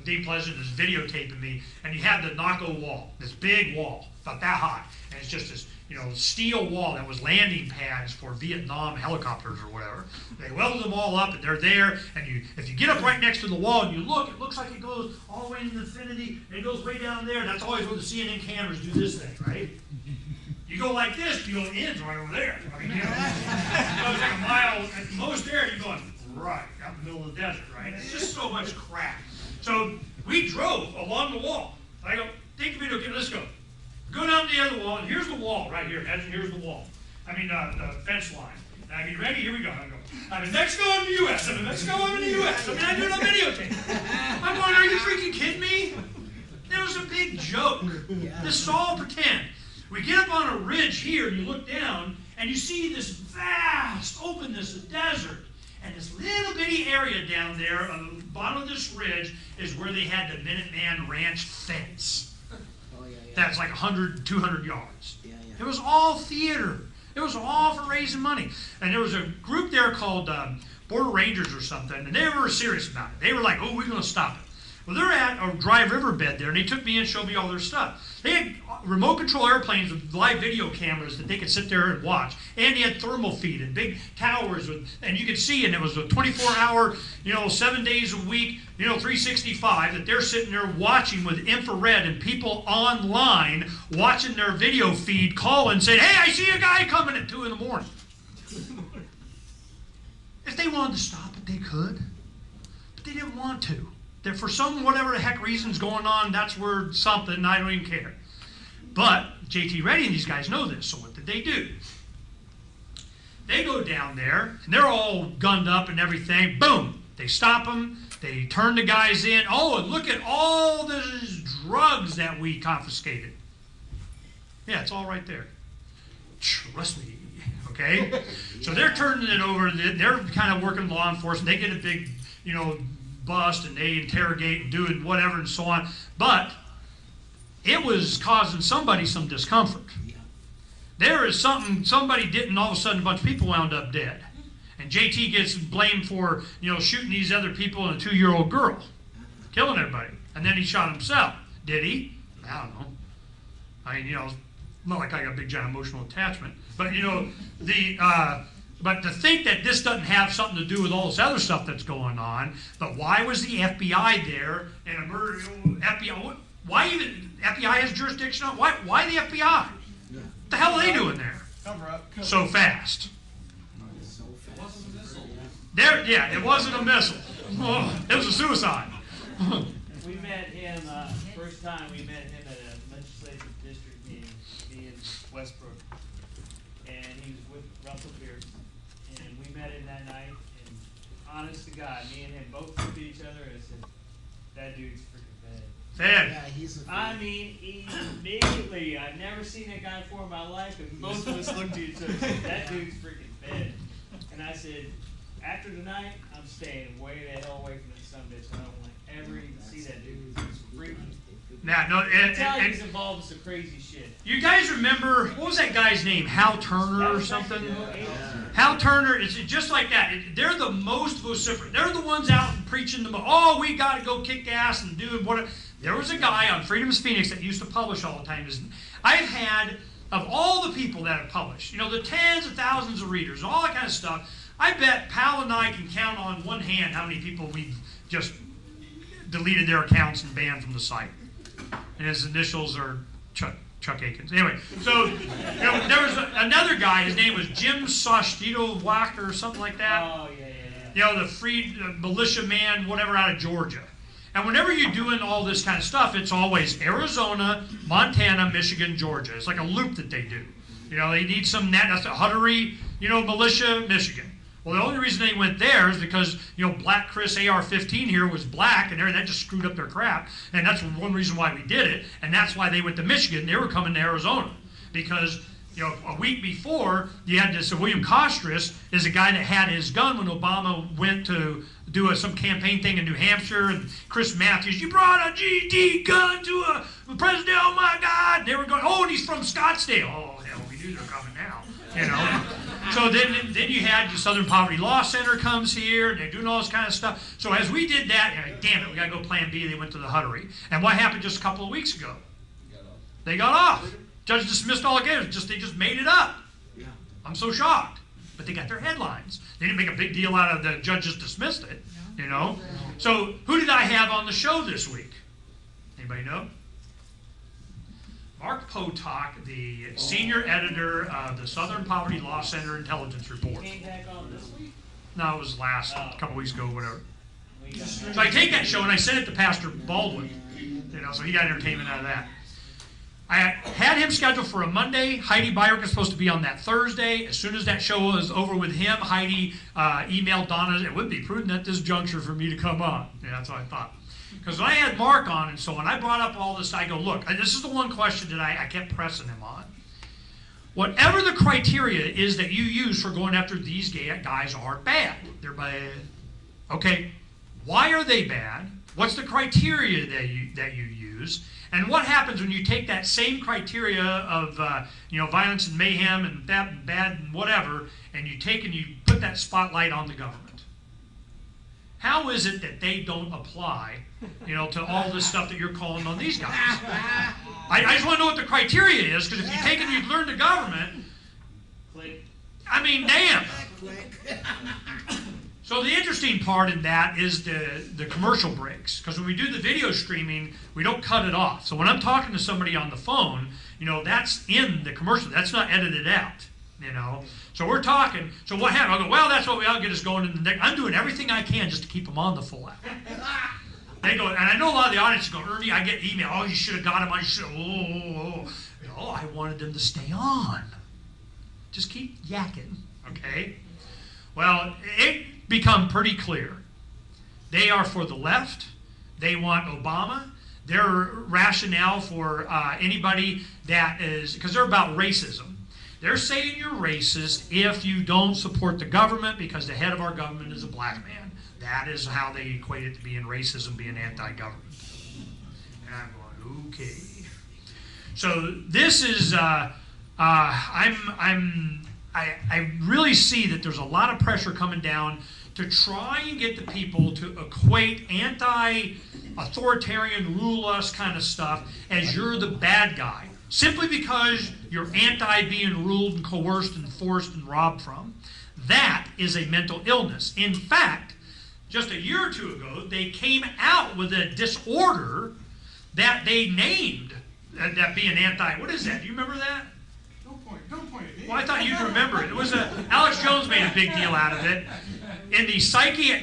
A: Dave Pleasant is videotaping me, and you had the Naco wall, this big wall, about that high. And it's just this, steel wall that was landing pads for Vietnam helicopters or whatever. They welded them all up, and they're there. And if you get up right next to the wall and you look, it looks like it goes all the way into infinity, and it goes way down there. That's always where the CNN cameras do this thing, right? You go like this, you go ends right over there. I mean, you know, it goes like a mile at the most there, you're going right out in the middle of the desert, right? It's just so much crap. So we drove along the wall. I go, take the video, okay, let's go. Go down to the other wall, and here's the wall right here. Here's the wall. I mean, the fence line. And I mean, ready? Here we go. I go, I'm in Mexico, I'm in the U.S. I'm in Mexico, I'm in the U.S. I mean, I do it on videotape. I'm going, are you freaking kidding me? It was a big joke. This is all pretend. We get up on a ridge here, and you look down, and you see this vast openness of desert. And this little bitty area down there on the bottom of this ridge is where they had the Minuteman Ranch fence. That's like 100, 200 yards. It was all theater. It was all for raising money. And there was a group there called Border Rangers or something, and they were serious about it. They were like, oh, we're going to stop it. Well, they're at a dry riverbed there, and they took me in and showed me all their stuff. They had remote control airplanes with live video cameras that they could sit there and watch. And they had thermal feed and big towers, and you could see, and it was a 24-hour, 7 days a week, 365, that they're sitting there watching with infrared and people online watching their video feed, calling, saying, hey, I see a guy coming at 2 in the morning. If they wanted to stop it, they could. But they didn't want to. That for some whatever the heck reason's going on, that's where something, I don't even care. But JT Reddy and these guys know this, so what did they do? They go down there, and they're all gunned up and everything. Boom! They stop them. They turn the guys in. Oh, and look at all these drugs that we confiscated. Yeah, it's all right there. Trust me. Okay? So they're turning it over. They're kind of working law enforcement. They get a big, bust, and they interrogate and do it, whatever and so on. But it was causing somebody some discomfort. There is something somebody did, and all of a sudden a bunch of people wound up dead. And JT gets blamed for shooting these other people and a 2-year-old girl, killing everybody. And then he shot himself. Did he? I don't know. I mean, not like I got a big giant emotional attachment. But but to think that this doesn't have something to do with all this other stuff that's going on, but why was the FBI there and a murder? FBI? Why even FBI has jurisdiction on? Why the FBI? What the hell are they doing there?
D: Cover up.
A: So fast. There, yeah, it wasn't a missile. Oh, it was a suicide.
B: We met him, first time we met him at a legislative district meeting in Westbrook. And he was with Russell Pierce. And we met him that night, and honest to God, me and him both looked at each other and said, that dude's freaking bad.
A: Fed.
B: I mean, immediately, I've never seen that guy before in my life, and both of us looked at each other and said, that dude's freaking bad. And I said, after tonight, I'm staying way the hell away from that sumbitch. I don't want to ever even see that dude. He's freaking.
A: Now, no, and
B: He's involved in some crazy shit.
A: you guys remember, what was that guy's name? Hal Turner or something? Hal Turner, is just like that. They're the most vociferous. They're the ones out and preaching the most. Oh, we got to go kick ass and do whatever. There was a guy on Freedom's Phoenix that used to publish all the time. I've had, of all the people that have published, the tens of thousands of readers, and all that kind of stuff, I bet Pal and I can count on one hand how many people we've just deleted their accounts and banned from the site. And his initials are Chuck Akins. Anyway, so there was another guy. His name was Jim Sostito Wacker or something like that.
B: Oh, yeah.
A: The free militia man, whatever, out of Georgia. And whenever you're doing all this kind of stuff, it's always Arizona, Montana, Michigan, Georgia. It's like a loop that they do. They need some, that's a Huttery, militia, Michigan. Well, the only reason they went there is because, Black Chris AR-15 here was black, and that just screwed up their crap. And that's one reason why we did it, and that's why they went to Michigan. They were coming to Arizona. Because, a week before, you had this, William Costris is a guy that had his gun when Obama went to do some campaign thing in New Hampshire, and Chris Matthews, you brought a GD gun to a president, oh my God. And they were going, oh, and he's from Scottsdale. Oh, hell, we knew they were coming now, So then you had the Southern Poverty Law Center comes here, and they're doing all this kind of stuff. So as we did that, damn it, we got to go plan B. They went to the Huttery. And what happened just a couple of weeks ago? They got off. Judge dismissed all again. They just made it up.
E: Yeah.
A: I'm so shocked. But they got their headlines. They didn't make a big deal out of the judge just dismissed it, So who did I have on the show this week? Anybody know? Mark Potok, the senior editor of the Southern Poverty Law Center Intelligence Report.
B: Came back on this week?
A: No, it was last couple weeks ago, whatever.
B: We got-
A: So I take that show and I sent it to Pastor Baldwin, so he got entertainment out of that. I had him scheduled for a Monday. Heidi Byrick was supposed to be on that Thursday. As soon as that show was over with him, Heidi emailed Donna, it would be prudent at this juncture for me to come on. That's what I thought. Because when I had Mark on and so on, I brought up all this. I go, look, this is the one question that I kept pressing him on. Whatever the criteria is that you use for going after these guys are bad. They're bad. Okay, why are they bad? What's the criteria that you use? And what happens when you take that same criteria of violence and mayhem and bad and whatever, and you take and you put that spotlight on the government? How is it that they don't apply, to all this stuff that you're calling on these guys? I just want to know what the criteria is, because if you take and you learn the government,
B: Click.
A: I mean, damn. So the interesting part in that is the commercial breaks, because when we do the video streaming, we don't cut it off. So when I'm talking to somebody on the phone, that's in the commercial. That's not edited out, So we're talking. So what happened? I go, well, that's what we ought to get us going in the next. I'm doing everything I can just to keep them on the full hour. They go, and I know a lot of the audience go, Ernie, I get email. Oh, you should have got him on. You should have. Oh, I wanted them to stay on. Just keep yakking, okay? Well, it become pretty clear. They are for the left. They want Obama. Their rationale for anybody that is, because they're about racism. They're saying you're racist if you don't support the government because the head of our government is a black man. That is how they equate it to being racism, being anti-government. And I'm going, okay. So this is, I really see that there's a lot of pressure coming down to try and get the people to equate anti-authoritarian, rule us kind of stuff as you're the bad guy. Simply because you're anti being ruled and coerced and forced and robbed from. That is a mental illness. In fact, just a year or two ago, they came out with a disorder that they named that being anti. What is that? Do you remember that?
D: Don't point at me.
A: Well, I thought you'd remember it. It was Alex Jones made a big deal out of it. In the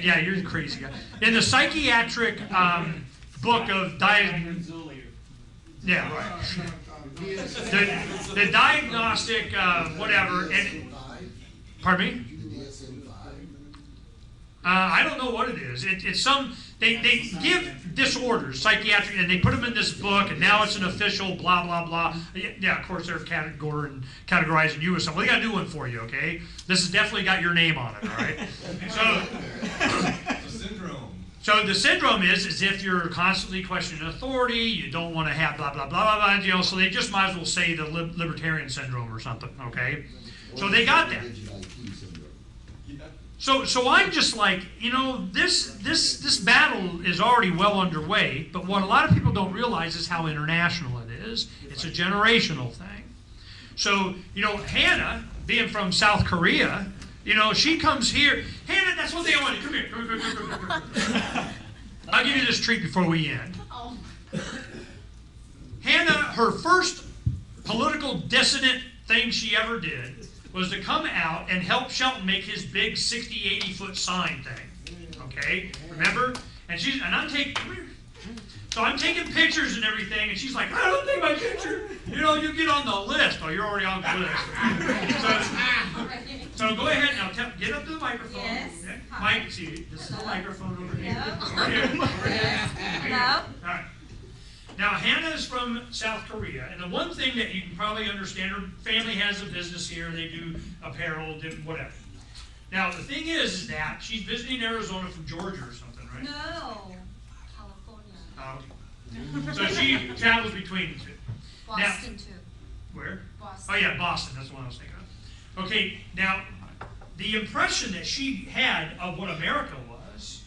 A: yeah, you're a crazy guy. In the psychiatric book of yeah, right. The diagnostic, whatever, and pardon me? I don't know what it is. It's some they give disorders, psychiatric, and they put them in this book, and now it's an official blah blah blah. Yeah, of course they're categorizing you as something. Well, they got a new one for you, okay? This has definitely got your name on it, all right?
D: It's a syndrome.
A: So the syndrome is if you're constantly questioning authority, you don't want to have blah, blah, blah, blah, blah, so they just might as well say the libertarian syndrome or something, okay? So they got that. So I'm just like, this battle is already well underway, but what a lot of people don't realize is how international it is. It's a generational thing. So, Hannah, being from South Korea, she comes here. Hannah, that's what they want. Come here. Come. I'll give you this treat before we end. Hannah, her first political dissident thing she ever did was to come out and help Shelton make his big 60, 80 foot sign thing. Okay? Remember? And I'm taking, come here. So I'm taking pictures and everything, and she's like, I don't take my picture. You get on the list. Oh, you're already on the list. So go ahead now. Get up to the microphone.
H: Yes.
A: Okay. Mike, see, this is the microphone over here.
H: Hello.
A: Over here.
H: Hello.
A: All right. Now, Hannah is from South Korea, and the one thing that you can probably understand, her family has a business here. They do apparel, whatever. Now, the thing is that she's visiting Arizona from Georgia or something, right?
H: No. California.
A: So she travels between the two.
H: Boston too.
A: Where?
H: Boston.
A: Oh yeah, Boston. That's the one I was thinking of. Okay, now the impression that she had of what America was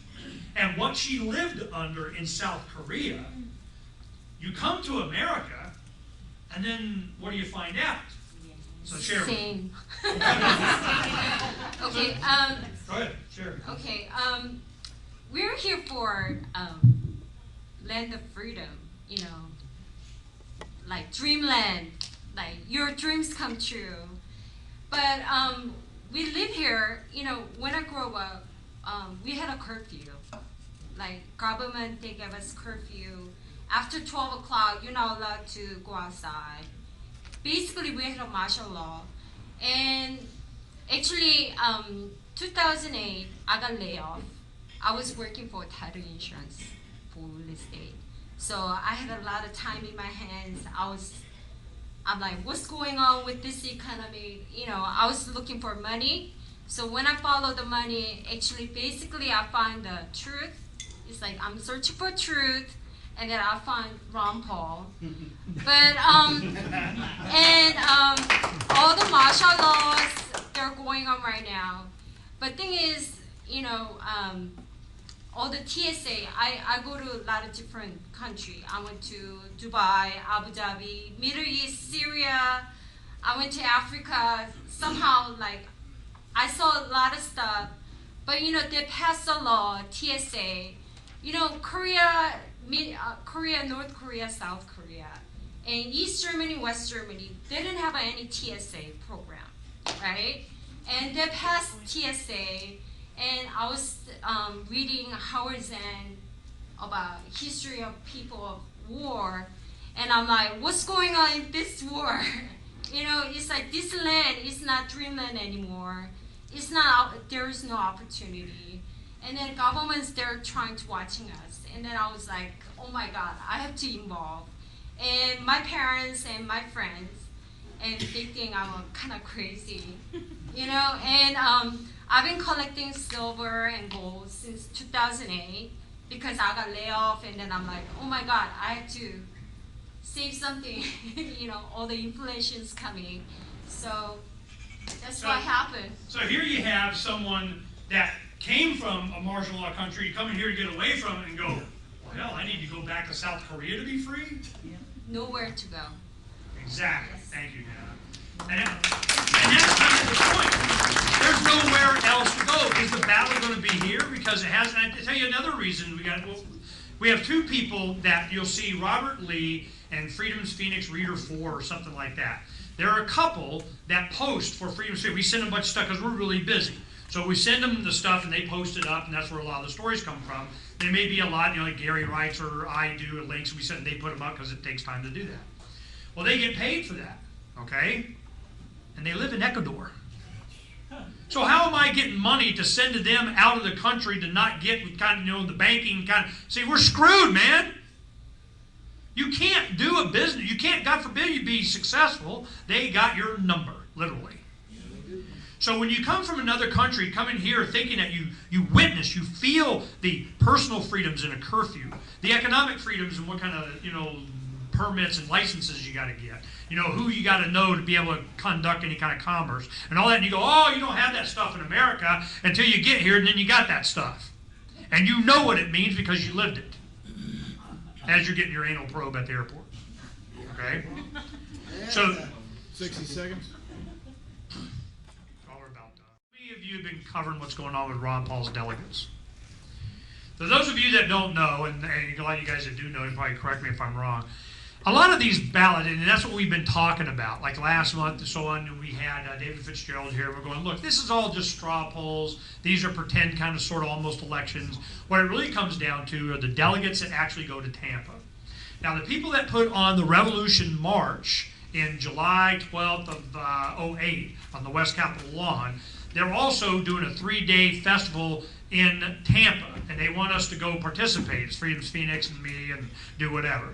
A: and what she lived under in South Korea, you come to America, and then what do you find out? So share.
H: Same. Okay.
A: Go ahead, share.
H: Okay. We're here for land of freedom. like dreamland, like your dreams come true. But we live here, you know, when I grew up, we had a curfew. Like government, they gave us curfew. After 12 o'clock, you're not allowed to go outside. Basically, we had a martial law. And actually, 2008, I got laid off. I was working for title insurance for real estate. So I had a lot of time in my hands. I'm like, what's going on with this economy? You know, I was looking for money. So when I follow the money, actually, basically, I find the truth. It's like I'm searching for truth, and then I find Ron Paul. But all the martial laws, they're going on right now. But thing is, you know, all the TSA, I go to a lot of different countries. I went to Dubai, Abu Dhabi, Middle East, Syria. I went to Africa. Somehow, like, I saw a lot of stuff. But, you know, they passed a law, TSA. You know, Korea, North Korea, South Korea, and East Germany, West Germany, they didn't have any TSA program, right? And they passed TSA. And I was reading Howard Zinn about history of people of war, and I'm like, what's going on in this war? You know, it's like this land is not dreamland anymore. It's not. There is no opportunity. And then governments, they're trying to watching us. And then I was like, oh my God, I have to involve. And my parents and my friends, and they think I'm kind of crazy, you know. And I've been collecting silver and gold since 2008 because I got laid off, and then I'm like, oh my God, I have to save something. You know, all the inflation's coming. So that's what happened.
A: So here you have someone that came from a martial law country, coming here to get away from it and go, well, hell, I need to go back to South Korea to be free?
H: Nowhere to go.
A: Exactly.
H: Yes.
A: Thank you, Nana. And that's kind of the point. There's nowhere else to go. Is the battle going to be here? Because it hasn't. I tell you another reason. We have two people that you'll see, Robert Lee and Freedom's Phoenix Reader 4 or something like that. There are a couple that post for Freedom's Phoenix. We send them a bunch of stuff because we're really busy. So we send them the stuff and they post it up, and that's where a lot of the stories come from. There may be a lot, you know, like Gary writes or I do, links we send, they put them up because it takes time to do that. Well, they get paid for that, okay? And they live in Ecuador. So how am I getting money to send to them out of the country to not get with kind of, you know, the banking kind of, see, we're screwed, man. You can't do a business, you can't, God forbid you be successful. They got your number, literally. So when you come from another country, come in here thinking that you witness, you feel the personal freedoms in a curfew, the economic freedoms and what kind of, you know, permits and licenses you got to get, you know, who you got to know to be able to conduct any kind of commerce and all that, and you go, oh, you don't have that stuff in America until you get here, and then you got that stuff. And you know what it means because you lived it as you're getting your anal probe at the airport. Okay? So
D: 60 seconds.
A: Many of you have been covering what's going on with Ron Paul's delegates. For those of you that don't know, and a lot of you guys that do know, you probably correct me if I'm wrong, a lot of these ballots, and that's what we've been talking about, like last month and so on, we had David Fitzgerald here, and we're going, look, this is all just straw polls. These are pretend kind of sort of almost elections. What it really comes down to are the delegates that actually go to Tampa. Now, the people that put on the Revolution March in July 12th of 08 on the West Capitol lawn, they're also doing a 3-day festival in Tampa, and they want us to go participate. It's Freedom's Phoenix and me and do whatever.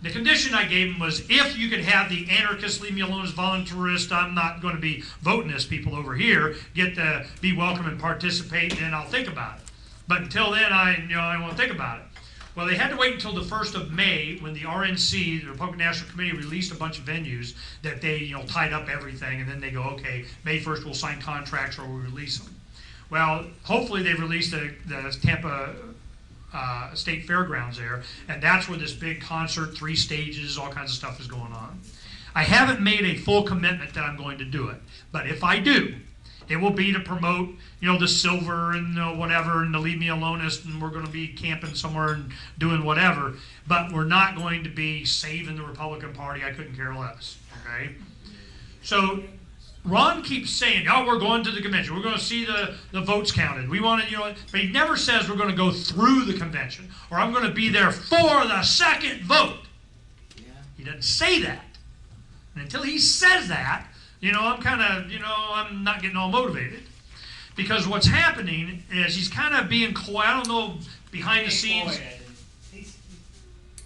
A: The condition I gave them was if you could have the anarchist, leave me alone as voluntarist, I'm not going to be voting as people over here, get to be welcome and participate, and then I'll think about it. But until then, I won't think about it. Well, they had to wait until the 1st of May when the RNC, the Republican National Committee, released a bunch of venues that they, tied up everything, and then they go, okay, May 1st we'll sign contracts or we'll release them. Well, hopefully they released the Tampa State Fairgrounds there, and that's where this big concert, 3 stages, all kinds of stuff is going on. I haven't made a full commitment that I'm going to do it, but if I do, It will be to promote, the silver and whatever, and the leave me alonest, and we're going to be camping somewhere and doing whatever. But we're not going to be saving the Republican Party. I couldn't care less. Okay, so Ron keeps saying, "Oh, we're going to the convention. We're going to see the votes counted. We want to, but he never says we're going to go through the convention or I'm going to be there for the second vote. He doesn't say that, and until he says that, I'm kind of, I'm not getting all motivated, because what's happening is he's kind of being coy. I don't know, behind the scenes,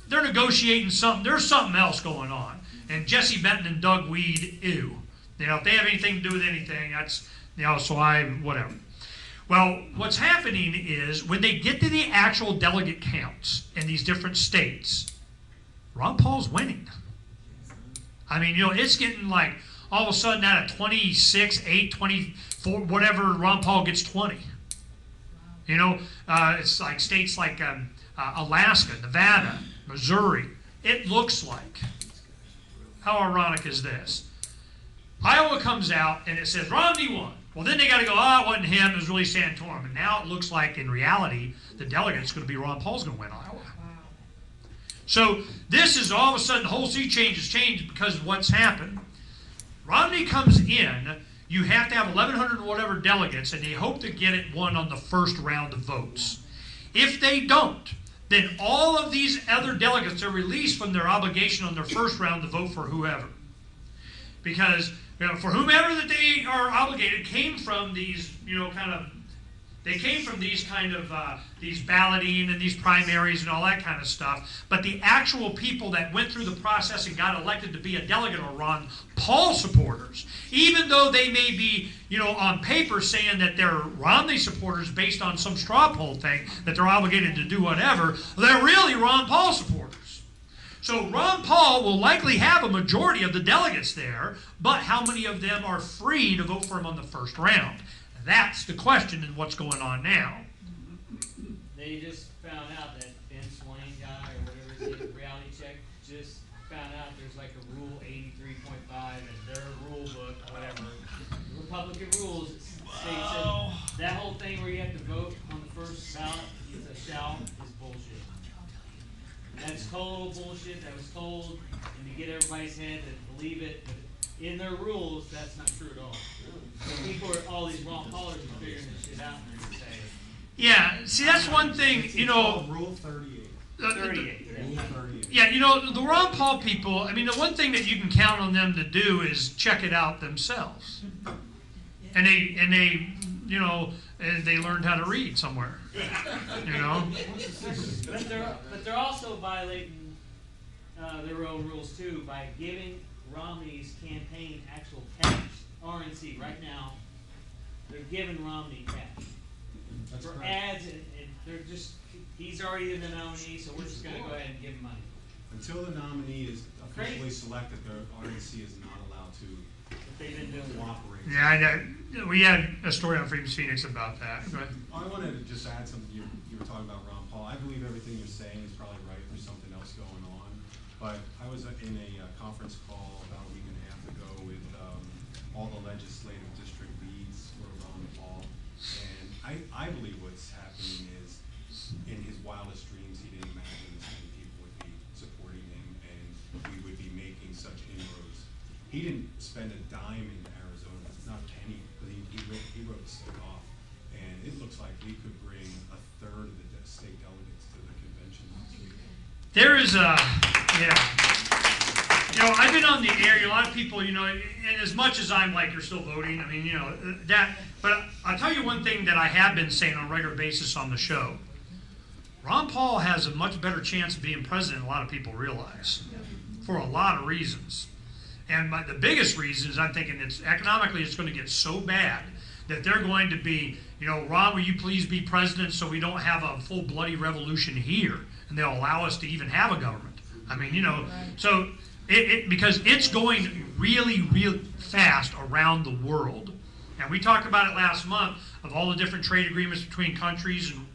A: they're negotiating something. There's something else going on, and Jesse Benton and Doug Weed, ew. If they have anything to do with anything, that's, whatever. Well, what's happening is when they get to the actual delegate counts in these different states, Ron Paul's winning. I mean, it's getting like all of a sudden out of 26, 8, 24, whatever, Ron Paul gets 20. It's like states like Alaska, Nevada, Missouri. It looks like. How ironic is this? Iowa comes out and it says Romney won. Well, then they got to go, it wasn't him, it was really Santorum. And now it looks like in reality, the delegate's going to be Ron Paul's going to win Iowa. So this is all of a sudden the whole sea change has changed because of what's happened. Romney comes in, you have to have 1,100 whatever delegates, and they hope to get it won on the first round of votes. If they don't, then all of these other delegates are released from their obligation on their first round to vote for whoever. Because for whomever that they are obligated came from these, they came from these kind of, these balloting and these primaries and all that kind of stuff. But the actual people that went through the process and got elected to be a delegate are Ron Paul supporters. Even though they may be, on paper saying that they're Romney supporters based on some straw poll thing, that they're obligated to do whatever, they're really Ron Paul supporters. So Ron Paul will likely have a majority of the delegates there, but how many of them are free to vote for him on the first round? That's the question in what's going on now.
B: They just found out that Ben Swain guy, or whatever his name, Reality Check, just found out there's like a rule 83.5 in their rule book, whatever. Republican rules states that whole thing where you have to vote on the first ballot, it's a shall, is bullshit. That's total bullshit. That was told, and to get everybody's head to believe it. But in their rules, that's not true at all. So people are, all these Ron Paulers are figuring this shit out and they're saying,
A: Yeah, see, that's one thing,
D: Rule 38.
B: 38.
D: Rule 38.
A: Yeah, the Ron Paul people, I mean, the one thing that you can count on them to do is check it out themselves. And they learned how to read somewhere.
B: But they're also violating their own rules too by giving Romney's campaign actual cash. RNC right now, they're giving Romney cash.
D: That's
B: For
D: correct.
B: ads, and they're just, he's already the nominee, so we're just gonna go ahead and give him money.
D: Until the nominee is officially
B: Crazy.
D: selected, the RNC is not allowed to
B: But they've been doing it.
D: cooperate.
A: Yeah, I know. We had a story on Freedom's Phoenix about that. Go ahead.
D: I wanted to just add something. You were talking about Ron Paul. I believe everything you're saying is probably right. There's something else going on. But I was in a conference call about a week and a half ago with all the legislative district leads for Ron Paul. And I believe what's happening is, in his wildest dreams, he didn't imagine this many people would be supporting him and we would be making such inroads. He didn't spend a dime in Arizona. It's not a penny, but he wrote the state off. And it looks like we could bring a third of the state delegates to the convention next week.
A: There is I've been on the air, a lot of people, and as much as I'm like, you're still voting, I mean, but I'll tell you one thing that I have been saying on a regular basis on the show. Ron Paul has a much better chance of being president than a lot of people realize, for a lot of reasons. And the biggest reason is I'm thinking economically it's going to get so bad that they're going to be, Ron, will you please be president so we don't have a full bloody revolution here, and they'll allow us to even have a government. I mean, so because it's going really, really fast around the world. And we talked about it last month of all the different trade agreements between countries and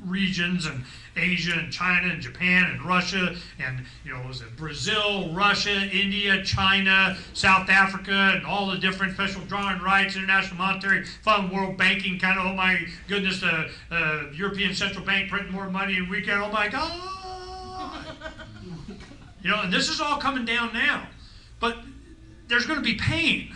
A: regions, and Asia and China and Japan and Russia and, was it Brazil, Russia, India, China, South Africa, and all the different special drawing rights, International Monetary Fund, World Banking, kind of, oh my goodness, the European Central Bank printing more money in a weekend, oh my God. And this is all coming down now. But there's going to be pain.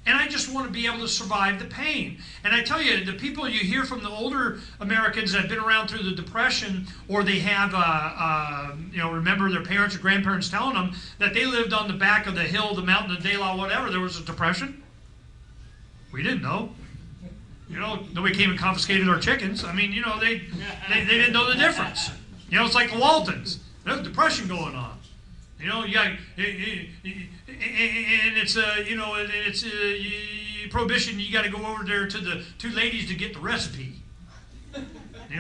A: And I just want to be able to survive the pain. And I tell you, the people you hear from the older Americans that have been around through the Depression, or they have, remember their parents or grandparents telling them that they lived on the back of the hill, the mountain, the De La, whatever, there was a Depression. We didn't know. Nobody came and confiscated our chickens. I mean, they didn't know the difference. It's like the Waltons. There's a Depression going on. You got, and it's prohibition. You got to go over there to the two ladies to get the recipe.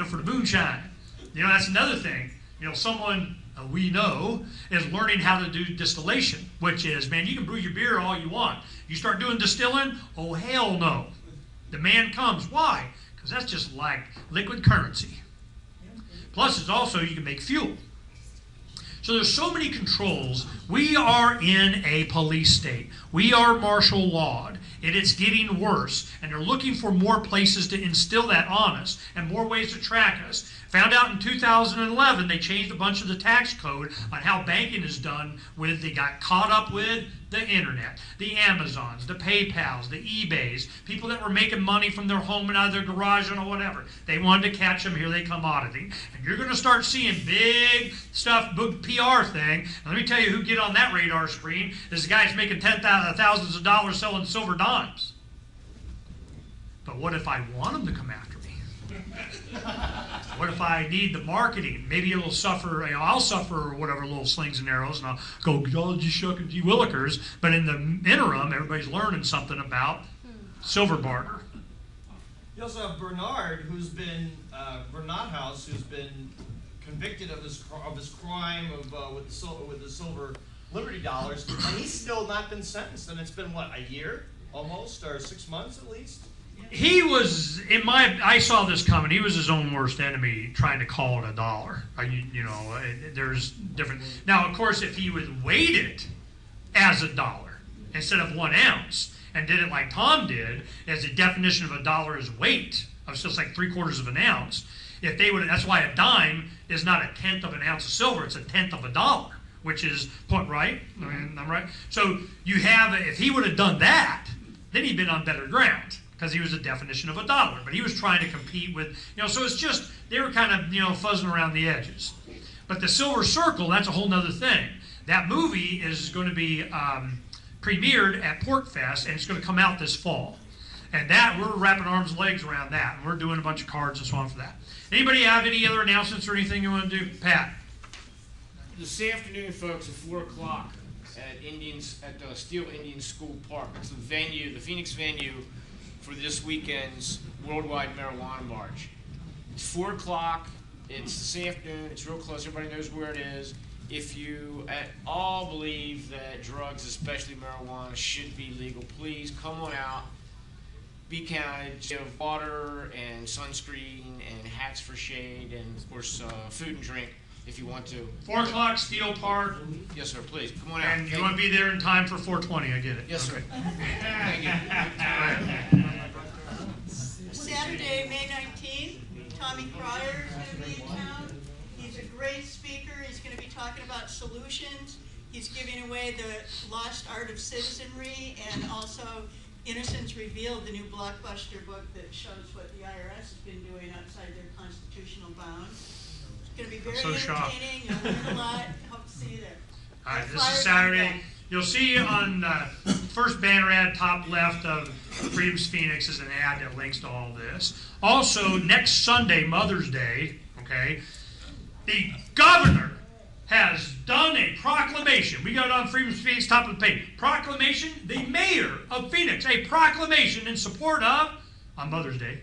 A: For the moonshine. That's another thing. Someone we know is learning how to do distillation, which is, man, you can brew your beer all you want. You start doing distilling, oh hell no. Demand comes. Why? Because that's just like liquid currency. Plus, it's also you can make fuel. So there's so many controls. We are in a police state. We are martial lawed, and it's getting worse. And they're looking for more places to instill that on us and more ways to track us. Found out in 2011 they changed a bunch of the tax code on how banking is done. They got caught up with the internet, the Amazons, the PayPals, the eBays, people that were making money from their home and out of their garage and whatever. They wanted to catch them. Here they come auditing. And you're going to start seeing big stuff, big PR thing. And let me tell you who get on that radar screen is the guy that's making thousands of dollars selling silver dimes. But what if I want them to come after me? What if I need the marketing? Maybe it'll suffer, I'll suffer whatever little slings and arrows, and I'll go, oh, gee shuck and gee willikers. But in the interim, everybody's learning something about silver barter.
I: You also have Bernard, who's been, Bernard House, who's been convicted of his crime with the silver Liberty dollars, and he's still not been sentenced. And it's been, what, a year almost, or 6 months at least?
A: He was, I saw this coming. He was his own worst enemy trying to call it a dollar. There's different. Now, of course, if he would weight it as a dollar instead of 1 ounce and did it like Tom did, as the definition of a dollar is weight, of just like 3/4 of an ounce, if they would, that's why a dime is not 1/10 of an ounce of silver, it's 1/10 of a dollar, which is point right. I mean, I'm right. So you have, if he would have done that, then he'd been on better ground, because he was the definition of a dollar. But he was trying to compete with, so it's just, they were kind of, fuzzing around the edges. But the Silver Circle, that's a whole nother thing. That movie is going to be premiered at Pork Fest, and it's going to come out this fall. And that, we're wrapping arms and legs around that. And we're doing a bunch of cards and so on for that. Anybody have any other announcements or anything you want to do? Pat?
F: This afternoon, folks, at 4 o'clock at Steel Indian School Park. It's the venue, the Phoenix venue for this weekend's Worldwide Marijuana March. It's 4 o'clock. It's this afternoon. It's real close. Everybody knows where it is. If you at all believe that drugs, especially marijuana, should be legal, please come on out. Be counted. You have water and sunscreen and hats for shade and, of course, food and drink if you want to.
A: 4 o'clock, Steel Park.
F: Yes, sir. Please come on out.
A: And you want to be there in time for 4:20. I get it.
F: Yes,
A: okay.
F: Sir. Thank you.
J: Saturday, May 19th, Tommy Cryer is going to be in town. He's a great speaker. He's going to be talking about solutions. He's giving away the Lost Art of Citizenry and also Innocence Revealed, the new blockbuster book that shows what the IRS has been doing outside their constitutional bounds. It's going to be very entertaining. You'll learn a lot. Hope to see you there.
A: All right, this is Saturday. You'll see on the first banner ad, top left of Freedom's Phoenix, is an ad that links to all this. Also, next Sunday, Mother's Day, okay, the governor has done a proclamation. We got it on Freedom's Phoenix, top of the page. Proclamation, the mayor of Phoenix, a proclamation in support of, on Mother's Day,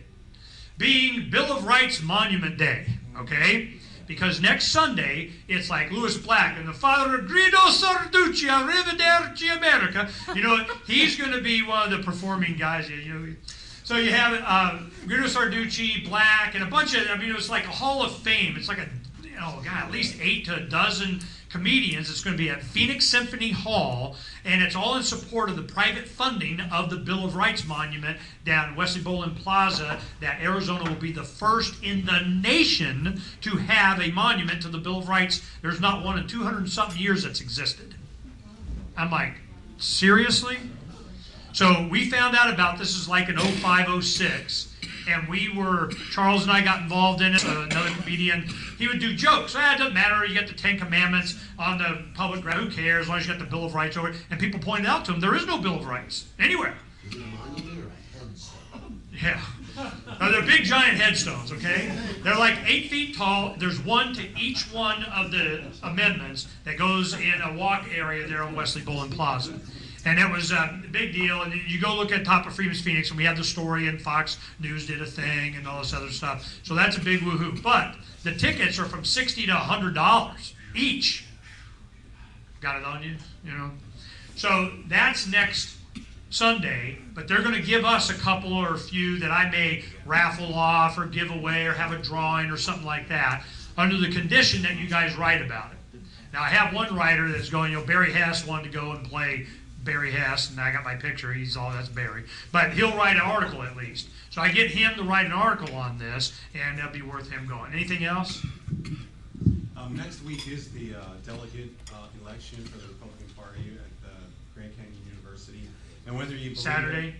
A: being Bill of Rights Monument Day, okay? Because next Sunday, it's like Louis Black and the father of Grido Sarducci, Arrivederci America. He's going to be one of the performing guys. So you have Guido Sarducci, Black, and a bunch of, I mean, it was like a hall of fame. It's like at least 8 to a dozen comedians. It's going to be at Phoenix Symphony Hall, and it's all in support of the private funding of the Bill of Rights monument down Wesley Bolin Plaza, that Arizona will be the first in the nation to have a monument to the Bill of Rights. There's not one in 200-something years that's existed. I'm like, seriously? So we found out about this is like in 05, 06. And Charles and I got involved in it. Another comedian, he would do jokes. It doesn't matter. You get the 10 Commandments on the public ground. Who cares? As long as you got the Bill of Rights over it. And people pointed out to him, there is no Bill of Rights anywhere.
E: Is it a monument or a headstone?
A: Yeah. They're big giant headstones, okay? They're like 8 feet tall. There's one to each one of the amendments that goes in a walk area there on Wesley Bolin Plaza. And it was a big deal. And you go look at Top of Freedom's Phoenix, and we had the story, and Fox News did a thing, and all this other stuff. So that's a big woohoo. But the tickets are from $60 to $100 each. Got it on you? You know. So that's next Sunday. But they're going to give us a couple or a few that I may raffle off or give away or have a drawing or something like that, under the condition that you guys write about it. Now I have one writer that's going. Barry Hess wanted to go and play Barry Hess, and I got my picture. That's Barry. But he'll write an article at least. So I get him to write an article on this, and it'll be worth him going. Anything else?
D: Next week is the delegate election for the Republican Party at Grand Canyon University. And whether you believe
A: Saturday?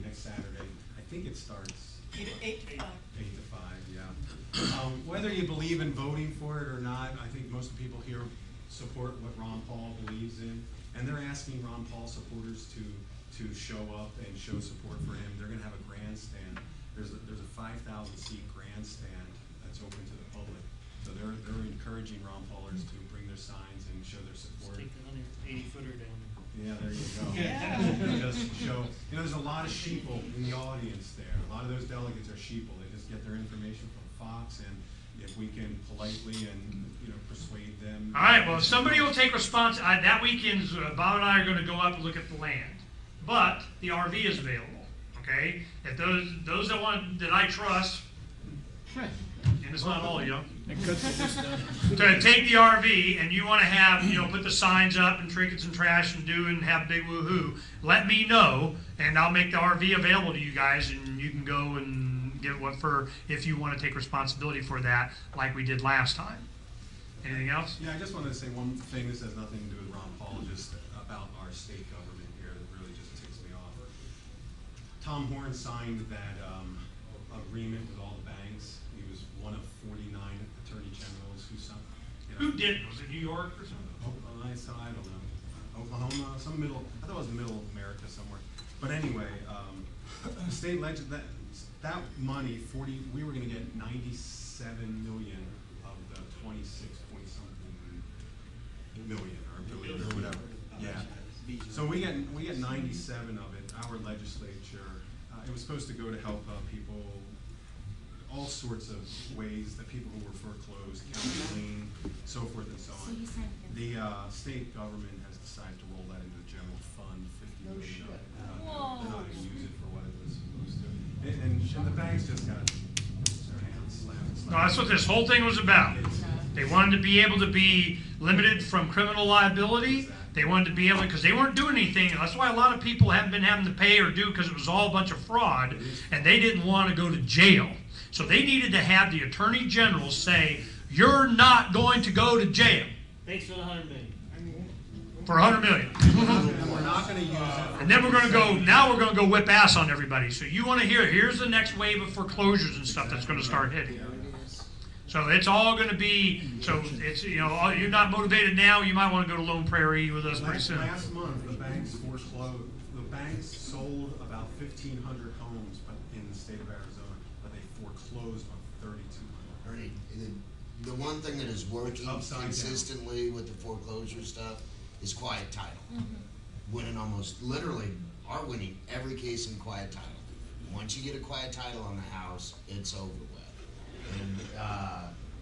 D: Next Saturday. I think it starts
J: 8 to 5.
D: 8 to 5, yeah. Whether you believe in voting for it or not, I think most people here support what Ron Paul believes in. And they're asking Ron Paul supporters to show up and show support for him. They're going to have a grandstand. There's a 5,000 seat grandstand that's open to the public. So they're encouraging Ron Paulers to bring their signs and show their support.
B: Take the 180-footer down.
D: Yeah, there you go. Just show. There's a lot of sheeple in the audience there. A lot of those delegates are sheeple. They just get their information from Fox, and if we can politely and persuade them.
A: All right, well, somebody will take response. That weekend, Bob and I are going to go up and look at the land. But the RV is available, okay? If those that I trust, and it's not all, to take the RV and you want to have, put the signs up and trinkets and trash and have big woohoo, let me know, and I'll make the RV available to you guys, and you can go and get if you want to take responsibility for that like we did last time. Anything else?
D: Yeah, I just wanted to say one thing. This has nothing to do with Ron Paul, just about our state government here that really just ticks me off. Tom Horn signed that agreement with all the banks. He was one of 49 attorney generals who signed.
A: Who did? Was it New York or something?
D: I don't know. Oklahoma, I thought it was middle America somewhere. But anyway, state that money, we were going to get 97 million of the 26-point-something million or billion or whatever. Yeah. So we get 97 of it. Our legislature, it was supposed to go to help people, all sorts of ways that people who were foreclosed, counseling, so forth and so on. The state government has decided to roll that into the general fund, $50 million. They're not going to use it for what it was supposed to. And the banks just got their hands slapped.
A: No, that's what this whole thing was about. They wanted to be able to be limited from criminal liability. They wanted to be able, because they weren't doing anything. That's why a lot of people haven't been having to pay or do, because it was all a bunch of fraud, and they didn't want to go to jail. So they needed to have the attorney general say, you're not going to go to jail.
B: Thanks for the $100 million.
A: For $100 million.
D: And we're not going to use it.
A: And then we're going to go, now we're going to go whip ass on everybody. So you want to here's the next wave of foreclosures and stuff that's going to start hitting. So it's all going to be, so it's, you're not motivated now, you might want to go to Lone Prairie with us pretty soon.
D: Last month, the banks foreclosed, the banks sold about 1,500 homes in the state of Arizona, but they foreclosed on 3,200.
E: Ernie, the one thing that is working
D: Upside
E: consistently with the foreclosure stuff is quiet title. Winning are winning every case in quiet title. Once you get a quiet title on the house, it's over with. And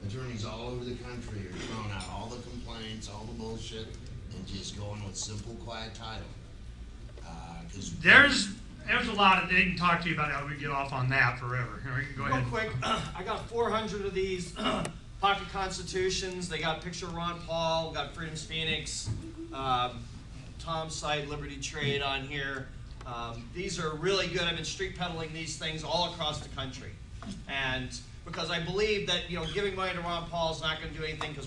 E: attorneys all over the country are throwing out all the complaints, all the bullshit, and just going with simple quiet title.
A: there's a lot of, they can talk to you about how we get off on that forever. Here, you can go
I: Real
A: ahead.
I: quick, I got 400 of these pocket constitutions. They got a picture of Ron Paul, got Freedom's Phoenix, Tom's site, Liberty Trade on here. These are really good. I've been street peddling these things all across the country. And because I believe that, you know, giving money to Ron Paul is not going to do anything because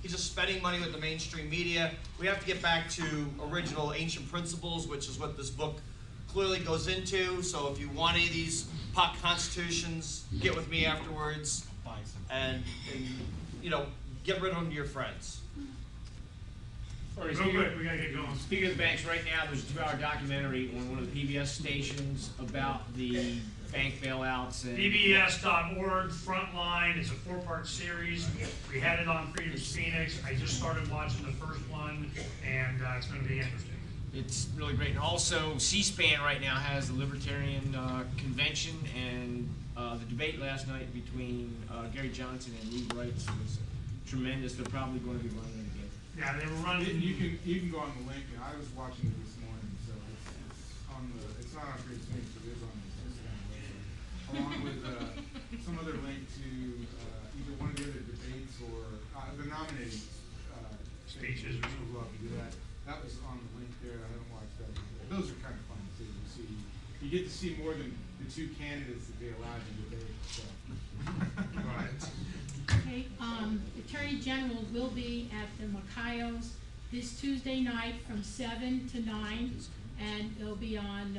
I: he's just spending money with the mainstream media. We have to get back to original ancient principles, which is what this book clearly goes into. So if you want any of these pocket constitutions, get with me afterwards and you know, get rid of them to your friends.
A: Real quick, we gotta get going.
F: Speaking of the banks, right now there's a 2-hour documentary on one of the PBS stations about the bank bailouts. And
A: PBS.org, Frontline. It's a 4-part series. We had it on Freedom's Phoenix. I just started watching the first one, and it's going to be interesting.
F: It's really great. And also, C-SPAN right now has the Libertarian Convention, and the debate last night between Gary Johnson and Lee Brights was tremendous. They're probably going to be running it again.
A: Yeah, they were running.
K: You can go on the link. I was watching it this morning, so it's not on Freedom's Phoenix, but it is on the C-SPAN website, along with some other link to either one of the other debates or the nominating
A: Speeches or
K: people who have to do that. That was on the link there. I haven't watched that. Those are kind of fun too. You get to see more than the 2 candidates that they allowed to debate. So. Right.
L: Okay, Attorney General will be at the Macayos this Tuesday night from 7 to 9, and it'll be on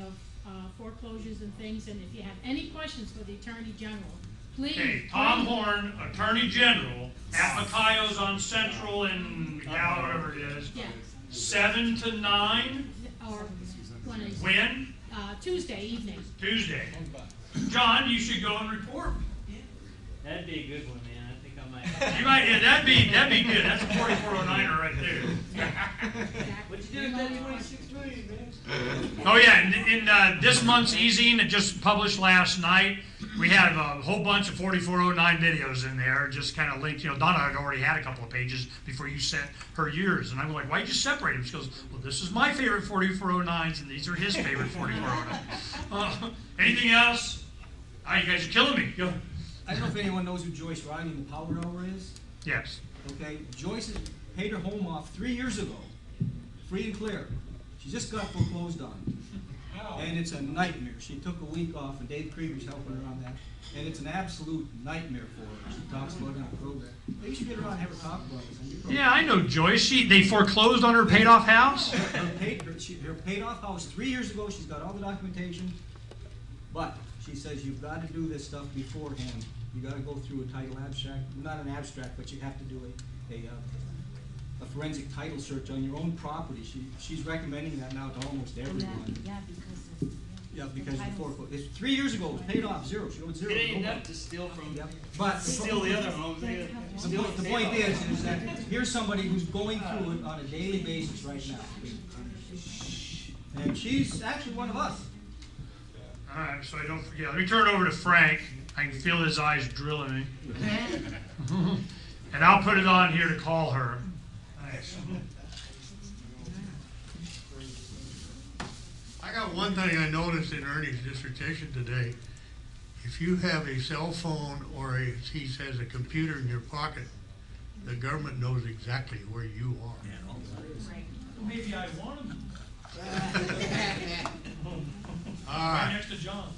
L: foreclosures and things. And if you have any questions for the Attorney General, please.
A: Okay, Tom Horn, Attorney General, at Macayos on Central and whatever it is.
L: Yeah.
A: 7 to 9.
L: Or when is
A: When?
L: Tuesday evening.
A: Tuesday. John, you should go and report.
B: That'd be a good one, man. I think I might.
A: You might, yeah, that'd be good. That's a 4409er right there.
B: What'd you do with that 26 million, man?
A: Oh yeah, in this month's e-zine that just published last night, we have a whole bunch of 4409 videos in there, just kind of linked. You know, Donna had already had a couple of pages before you sent her yours, and I'm like, why'd you separate them? She goes, well, this is my favorite 4409s, and these are his favorite 4409s. Anything else? You guys are killing me. Go.
M: I don't know if anyone knows who Joyce Riley in the Power Hour is.
A: Yes.
M: Okay, Joyce has paid her home off 3 years ago, free and clear. She just got foreclosed on. And it's a nightmare. She took a week off, and Dave Krieger's helping her on that. And it's an absolute nightmare for her. She talks about it on the program. Maybe you should get her on and have her talk about this on your program.
A: Yeah, I know Joyce. They foreclosed on her paid-off house?
M: Her paid-off house 3 years ago. She's got all the documentation. But she says you've got to do this stuff beforehand. You got to go through a title abstract. Not an abstract, but you have to do a forensic title search on your own property. She's recommending that now to almost everyone. Yeah, because of foreclosure. It's 3 years ago. It was paid off zero. She owed zero.
B: It ain't enough to steal from.
M: But
B: steal the other homes.
M: the point is that here's somebody who's going through it on a daily basis right now, and she's actually one of us.
A: All right, so I don't forget. Let me turn it over to Frank. I can feel his eyes drilling me. And I'll put it on here to call her. Thanks.
N: I got one thing I noticed in Ernie's dissertation today. If you have a cell phone or he says a computer in your pocket, the government knows exactly where you are.
G: Maybe I want them.
N: All
G: Right
N: right.
G: next to John.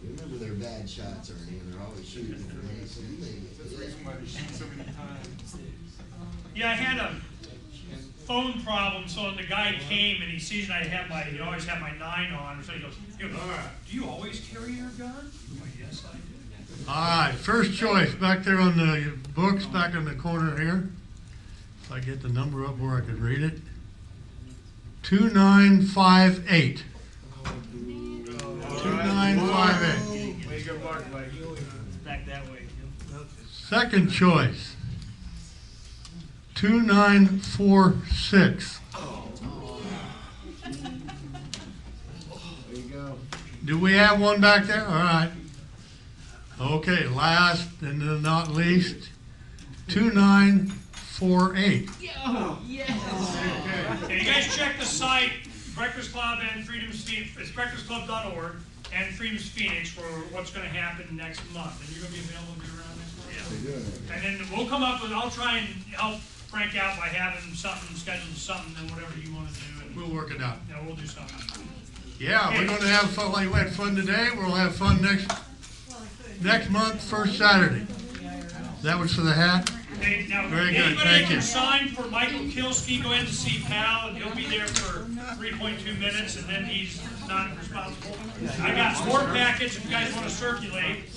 E: Remember, they're bad shots, Ernie, and they're always shooting information.
K: That's the reason why they shoot so many times.
A: Yeah, I had a phone problem, so when the guy came and he sees that I have you always have my 9 on, so he goes, all right, do you always carry your gun? I'm like, yes, I do.
N: All right, first choice back there on the books, back in the corner here. If I get the number up where I can read it. 2958. 2958.
B: Way to go, Mark, buddy. It's back that way.
N: Second choice. 2946.
F: There you go.
N: Do we have one back there? All right. Okay, last and then not least, 2948.
A: Okay, you guys check the site, Breakfast Club and Freedom's Phoenix, it's breakfastclub.org and Freedom's Phoenix for what's gonna happen next month. And you're gonna be available to be around next month? Yeah. And then we'll come up with, I'll try and help Frank out by having something, scheduling something, and whatever you wanna do. And
N: We'll work it out.
A: yeah, we'll do something.
N: Yeah, we're gonna have fun like we had fun today. We'll have fun next month, first Saturday. That was for the hat?
A: Okay, now,
N: Very good,
A: anybody
N: thank
A: that
N: you.
A: can sign for Michael Kilsky, go ahead and see Pal, and he'll be there for 3.2 minutes, and then he's not responsible. I got more packets if you guys wanna circulate.